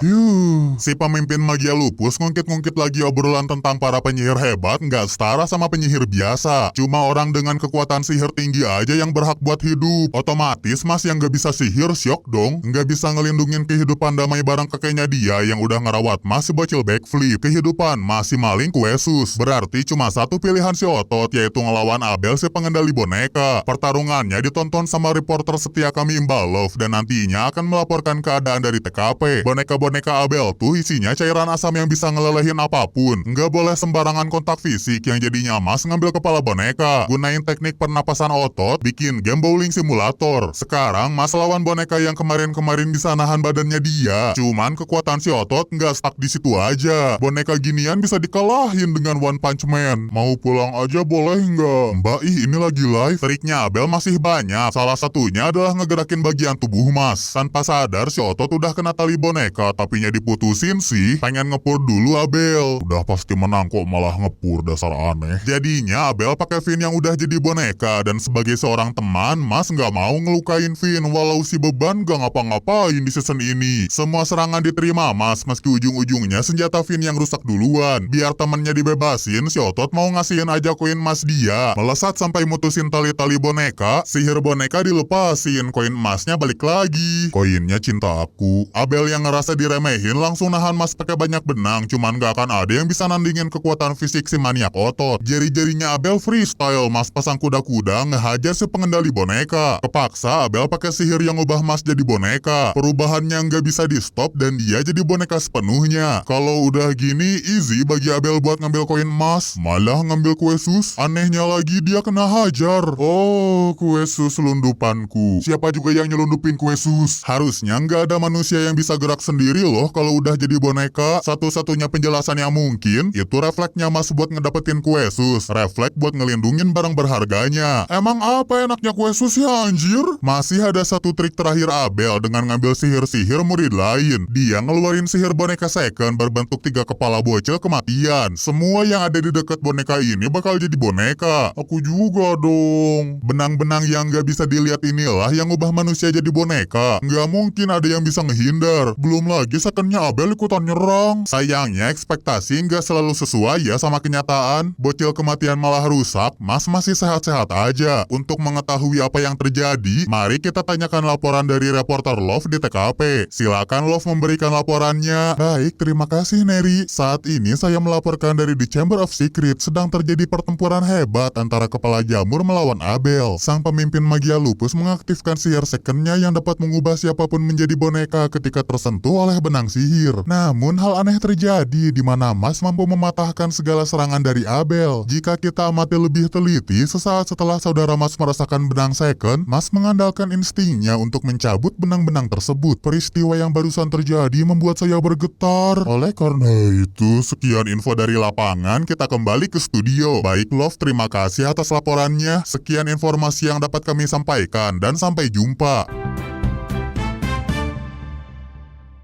Si pemimpin Magia Lupus ngungkit-ngungkit lagi obrolan tentang para penyihir hebat nggak setara sama penyihir biasa. Cuma orang dengan kekuatan sihir tinggi aja yang berhak buat hidup. Otomatis Mas yang gak bisa sihir syok dong. Nggak bisa ngelindungin kehidupan damai bareng kakeknya dia yang udah ngerawat Mas si bocil backflip. Kehidupan Mas si maling Quesus. Berarti cuma satu pilihan si Otot, yaitu ngelawan Abel si pengendali boneka. Pertarungannya ditonton sama reporter setia kami Mbak Love dan nantinya akan melaporkan keadaan dari TKP. Boneka-boneka Abel tuh isinya cairan asam yang bisa ngelelehin apapun. Nggak boleh sembarangan kontak fisik yang jadinya Mas ngambil kepala boneka. Gunain teknik pernapasan Otot, bikin game bowling simulator. Sekarang Mas lawan boneka yang kemarin-kemarin bisa nahan badannya dia. Cuman kekuatan si Otot nggak stuck di situ aja. Boneka ginian bisa dikalahin dengan One Punch Man. Mau pulang aja boleh nggak? Mbak ini lagi live. Triknya Abel masih banyak. Salah satunya adalah ngegerakin bagian tubuh Mas. Tanpa sadar si Otot udah kena tali boneka, tapinya diputusin sih, pengen ngepur dulu Abel. Udah pasti menang kok malah ngepur, dasar aneh. Jadinya Abel pakai Finn yang udah jadi boneka, dan sebagai seorang teman, Mas nggak mau ngelukain Finn walau si beban gak ngapa-ngapain di season ini. Semua serangan diterima Mas, meski ujung-ujungnya senjata Finn yang rusak duluan. Biar temennya dibebasin, si Otot mau ngasihin aja koin emas dia. Melesat sampai mutusin tali-tali boneka, sihir boneka dilepasin, koin emasnya balik lagi. Koinnya cinta aku. Abel yang ngerasa diremehin langsung nahan Mas pakai banyak benang, cuman gak akan ada yang bisa nandingin kekuatan fisik si maniak Otot. Jari-jarinya Abel freestyle, Mas pasang kuda-kuda ngehajar si pengendali boneka. Kepaksa Abel pakai sihir yang ubah Mas jadi boneka. Perubahannya nggak bisa di stop dan dia jadi boneka sepenuhnya. Kalau udah gini easy bagi Abel buat ngambil koin emas, malah ngambil kue sus. Anehnya lagi dia kena hajar. Oh, kue sus selundupanku. Siapa juga yang nyelundupin kue sus? Harusnya nggak ada manusia yang bisa gerak sendiri loh kalau udah jadi boneka. Satu-satunya penjelasan yang mungkin itu refleksnya Mas buat ngedapetin kue sus. Refleks buat ngelindungin barang berharganya. Emang apa enaknya kue sus ya anjir? Masih ada satu trik terakhir Abel dengan ngambil sihir-sihir murid lain. Dia ngeluarin sihir boneka second berbentuk 3 kepala bocil kematian. Semua yang ada di dekat boneka ini bakal jadi boneka. Aku juga dong. Benang-benang yang gak bisa dilihat inilah yang ubah manusia jadi boneka. Gak mungkin ada yang bisa ngehindar. Belum lagi secondnya Abel ikutan nyerang. Sayangnya ekspektasi gak selalu sesuai ya sama kenyataan. Bocil kematian malah rusak, Mas masih sehat-sehat aja. Untuk mengetahui apa yang terjadi, mari kita tanyakan laporan dari reporter Love di TKP. Silakan Love memberikan laporannya. Baik, terima kasih Neri. Saat ini saya melaporkan dari The Chamber of Secret. Sedang terjadi pertempuran hebat antara Kepala Jamur melawan Abel. Sang pemimpin magia lupus mengaktifkan sihir secondnya yang dapat mengubah siapapun menjadi boneka ketika tersentuh oleh benang sihir. Namun hal aneh terjadi di mana Mas mampu mematahkan segala serangan dari Abel. Jika kita amati lebih teliti, sesaat setelah saudara Mas merasakan benang second, Mas mengandalkan instingnya untuk mencabut benang-benang tersebut. Peristiwa yang barusan terjadi membuat saya bergetar. Oleh karena itu, sekian info dari lapangan, kita kembali ke studio. Baik Love, terima kasih atas laporannya. Sekian informasi yang dapat kami sampaikan, dan sampai jumpa.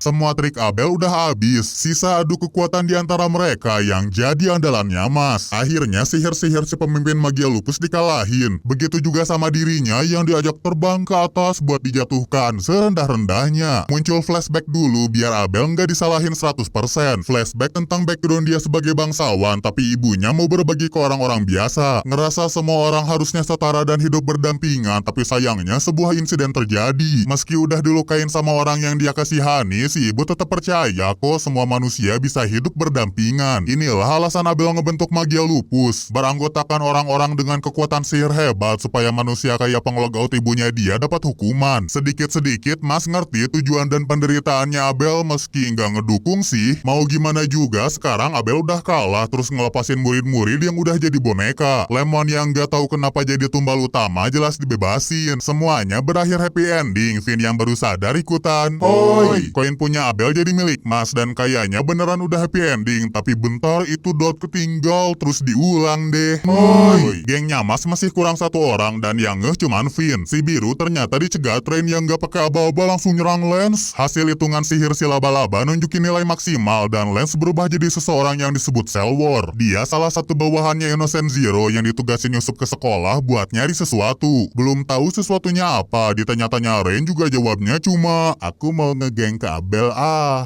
Semua trik Abel udah habis, sisa adu kekuatan di antara mereka yang jadi andalannya Mas. Akhirnya sihir-sihir si pemimpin magia lupus dikalahin. Begitu juga sama dirinya yang diajak terbang ke atas buat dijatuhkan serendah-rendahnya. Muncul flashback dulu biar Abel nggak disalahin 100%. Flashback tentang background dia sebagai bangsawan, tapi ibunya mau berbagi ke orang-orang biasa. Ngerasa semua orang harusnya setara dan hidup berdampingan, tapi sayangnya sebuah insiden terjadi. Meski udah dilukain sama orang yang dia kasihani, si ibu tetap percaya kok semua manusia bisa hidup berdampingan. Inilah alasan Abel ngebentuk magia lupus, beranggotakan orang-orang dengan kekuatan sihir hebat supaya manusia kayak penglogout ibunya dia dapat hukuman. Sedikit-sedikit Mas ngerti tujuan dan penderitaannya Abel, meski nggak ngedukung sih. Mau gimana juga sekarang Abel udah kalah terus ngelepasin murid-murid yang udah jadi boneka. Lemon yang nggak tahu kenapa jadi tumbal utama jelas dibebasin. Semuanya berakhir happy ending. Finn yang baru sadar ikutan. Oi, koin punya Abel jadi milik Mas dan kayaknya beneran udah happy ending, tapi bentar itu dot ketinggal terus diulang deh. Oi, gengnya Mas masih kurang 1 orang dan yang ngeh cuman Finn. Si biru ternyata dicegat train yang gak pakai aba-aba langsung nyerang Lance. Hasil hitungan sihir si laba-laba nunjukin nilai maksimal dan Lance berubah jadi seseorang yang disebut Selwar. Dia salah satu bawahannya Innocent Zero yang ditugasin nyusup ke sekolah buat nyari sesuatu. Belum tahu sesuatunya apa, ditanya-tanya Rain juga jawabnya cuma, aku mau ngegeng ke Abel.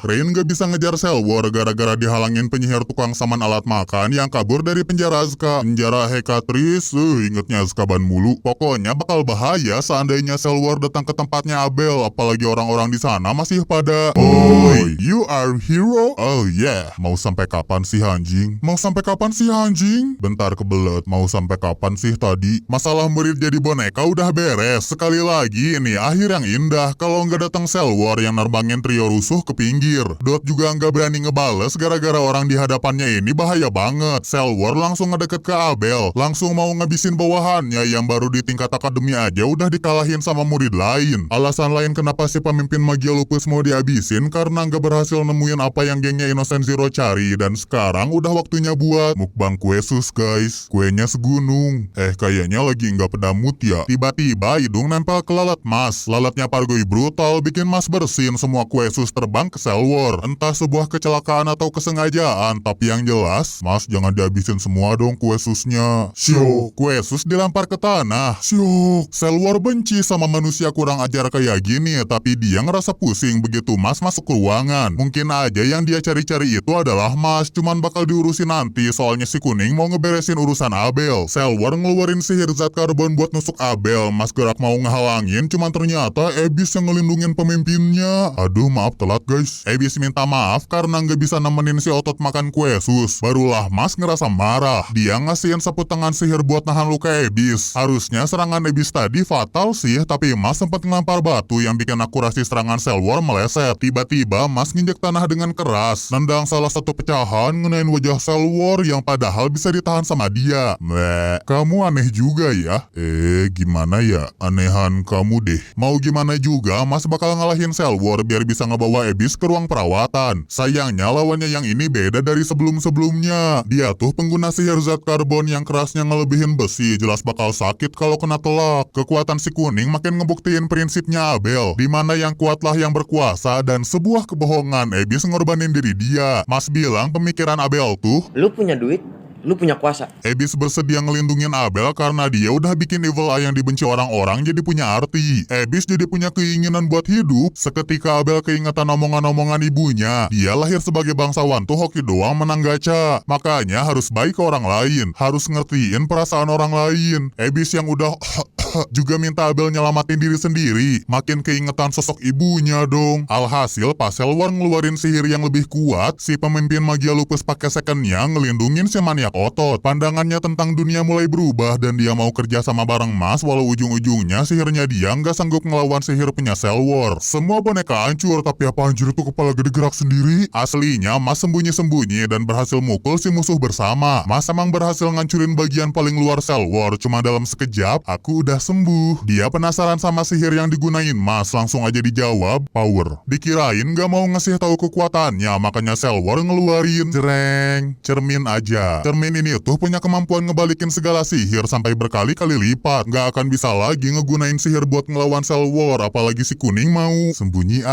Rain gak bisa ngejar Selwar gara-gara dihalangin penyihir tukang saman alat makan yang kabur dari penjara Azka. Penjara Hekatris, ingetnya Azkaban mulu. Pokoknya bakal bahaya seandainya Selwar datang ke tempatnya Abel, apalagi orang-orang di sana masih pada, oi, you are hero? Oh yeah, mau sampai kapan sih anjing? Mau sampai kapan sih anjing? Bentar kebelet, mau sampai kapan sih tadi? Masalah murid jadi boneka udah beres. Sekali lagi ini akhir yang indah kalau nggak datang Selwar yang nerbangin trio rusuh ke pinggir. Dot juga nggak berani ngebales gara-gara orang di hadapannya ini bahaya banget. Selwar langsung ngedeket ke Abel, langsung mau ngabisin bawahannya yang baru di tingkat akademi aja udah dikalahin sama murid lain. Alasan lain kenapa si pemimpin magia lupus mau dihabisin karena nggak berhasil nemuin apa yang gengnya Innocent Zero cari, dan sekarang udah waktunya buat mukbang kue sus guys. Kuenya segunung. Kayaknya lagi nggak pedamut ya. Tiba-tiba hidung nempel ke lalat Mas. Lalatnya Pargoy brutal bikin Mas bersin semua kue sus terus terbang ke sel war. Entah sebuah kecelakaan atau kesengajaan, tapi yang jelas, Mas jangan dihabisin semua dong kue susnya. Syok, kue sus dilempar ke tanah. Syok, sel war benci sama manusia kurang ajar kayak gini, tapi dia ngerasa pusing begitu Mas masuk ke ruangan. Mungkin aja yang dia cari-cari itu adalah Mas, cuman bakal diurusin nanti, soalnya si kuning mau ngeberesin urusan Abel. Sel war ngeluarin sihir zat karbon buat nusuk Abel. Mas gerak mau ngehalangin, cuman ternyata Abyss yang ngelindungin pemimpinnya. Aduh, maaf telat guys. Abyss minta maaf karena nggak bisa nemenin si Otot makan kue sus. Barulah Mas ngerasa marah. Dia ngasihin sapu tangan sihir buat nahan luka Abyss. Harusnya serangan Abyss tadi fatal sih, tapi Mas sempat ngelempar batu yang bikin akurasi serangan sel war meleset. Tiba-tiba Mas nginjek tanah dengan keras, nendang salah satu pecahan ngenain wajah sel war yang padahal bisa ditahan sama dia. Kamu aneh juga ya. Gimana ya? Anehan kamu deh. Mau gimana juga, Mas bakal ngalahin sel war biar bisa ngebawa Abyss ke ruang perawatan. Sayangnya lawannya yang ini beda dari sebelum-sebelumnya. Dia tuh pengguna sihir zat karbon yang kerasnya ngelebihin besi, jelas bakal sakit kalau kena telak. Kekuatan si kuning makin ngebuktiin prinsipnya Abel, dimana yang kuatlah yang berkuasa, dan sebuah kebohongan Abyss ngorbanin diri dia. Mas bilang pemikiran Abel tuh, lu punya duit, lu punya kuasa. Abyss bersedia ngelindungin Abel karena dia udah bikin Evil Eye yang dibenci orang-orang jadi punya arti. Abyss jadi punya keinginan buat hidup. Seketika Abel keingetan omongan-omongan ibunya. Dia lahir sebagai bangsawan tuh hoki doang menang gacha. Makanya harus baik ke orang lain. Harus ngertiin perasaan orang lain. Abyss yang udah juga minta Abel nyelamatin diri sendiri. Makin keingetan sosok ibunya dong. Alhasil pas sel war ngeluarin sihir yang lebih kuat, si pemimpin magia lupus pakai secondnya ngelindungin si maniak Otot. Pandangannya tentang dunia mulai berubah dan dia mau kerja sama bareng Mas walau ujung-ujungnya sihirnya dia nggak sanggup ngelawan sihir punya sel war. Semua boneka hancur, tapi apa anjir tuh kepala gede gerak sendiri? Aslinya Mas sembunyi-sembunyi dan berhasil mukul si musuh bersama. Mas emang berhasil ngancurin bagian paling luar sel war, cuma dalam sekejap aku udah sembuh. Dia penasaran sama sihir yang digunain Mas, langsung aja dijawab power. Dikirain gak mau ngasih tahu kekuatannya, makanya sel war ngeluarin jereng, cermin aja. Cermin ini tuh punya kemampuan ngebalikin segala sihir sampai berkali-kali lipat. Gak akan bisa lagi ngegunain sihir buat ngelawan sel war, apalagi si kuning mau sembunyi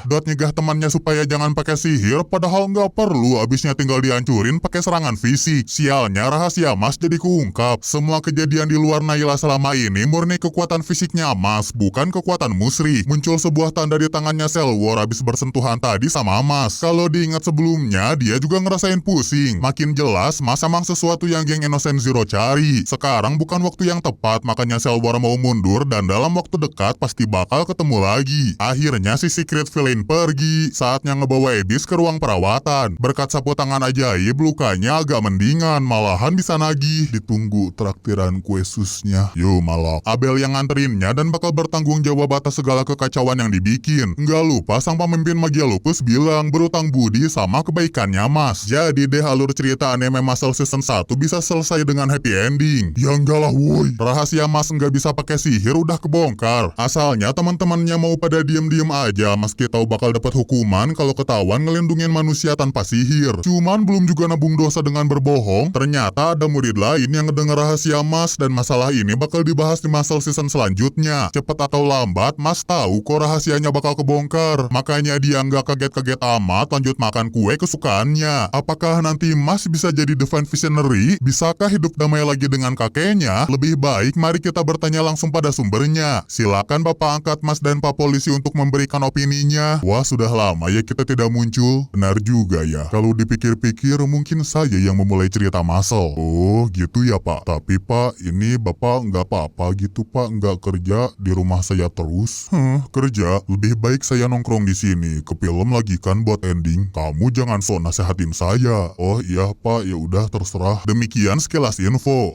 Dot nyegah temannya supaya jangan pakai sihir, padahal gak perlu, abisnya tinggal dihancurin pakai serangan fisik. Sialnya rahasia Mas jadi keungkap. Semua kejadian di luar Nayla selama ini murni kekuatan fisiknya Mas, bukan kekuatan musrik. Muncul sebuah tanda di tangannya sel war abis bersentuhan tadi sama Mas. Kalau diingat sebelumnya, dia juga ngerasain pusing. Makin jelas Mas emang sesuatu yang geng Innocent Zero cari. Sekarang bukan waktu yang tepat, makanya sel war mau mundur dan dalam waktu dekat pasti bakal ketemu lagi. Akhirnya si Secret Villain pergi. Saatnya ngebawa Abyss ke ruang perawatan. Berkat sapu tangan ajaib, lukanya agak mendingan, malahan bisa nagih. Ditunggu traktiran kue susnya. Yo malak. Abel yang nganterinnya dan bakal bertanggung jawab atas segala kekacauan yang dibikin. Nggak lupa sang pemimpin magia lupus bilang berutang budi sama kebaikannya Mas. Jadi deh alur cerita anime Muscle Season 1 bisa selesai dengan happy ending. Ya enggak lah woi. Rahasia Mas nggak bisa pakai sihir udah kebongkar. Asalnya teman-temannya mau pada diem-diem aja meski tahu bakal dapat hukuman kalau ketahuan ngelindungin manusia tanpa sihir. Cuman belum juga nabung dosa dengan berbohong. Ternyata ada murid lain yang ngedenger rahasia Mas dan masalah ini bakal dibahas di Muscle Season selanjutnya. Cepet atau lambat Mas tahu kok rahasianya bakal kebongkar. Makanya dia nggak kaget-kaget amat lanjut makan kue kesukaannya. Apakah nanti Mas bisa jadi Divine Visionary? Bisakah hidup damai lagi dengan kakeknya? Lebih baik mari kita bertanya langsung pada sumbernya. Silakan Bapak angkat Mas dan Pak Polisi untuk memberikan opininya. Wah sudah lama ya kita tidak muncul. Benar juga ya. Kalau dipikir-pikir mungkin saya yang memulai cerita Muscle. Oh gitu ya Pak. Tapi Pak ini Bapak nggak apa-apa gitu Pak, nggak kerja di rumah saya terus. Kerja? Lebih baik saya nongkrong di sini. Ke film lagi kan buat ending. Kamu jangan sok nasehatin saya. Oh iya Pak, ya udah terserah. Demikian sekilas info.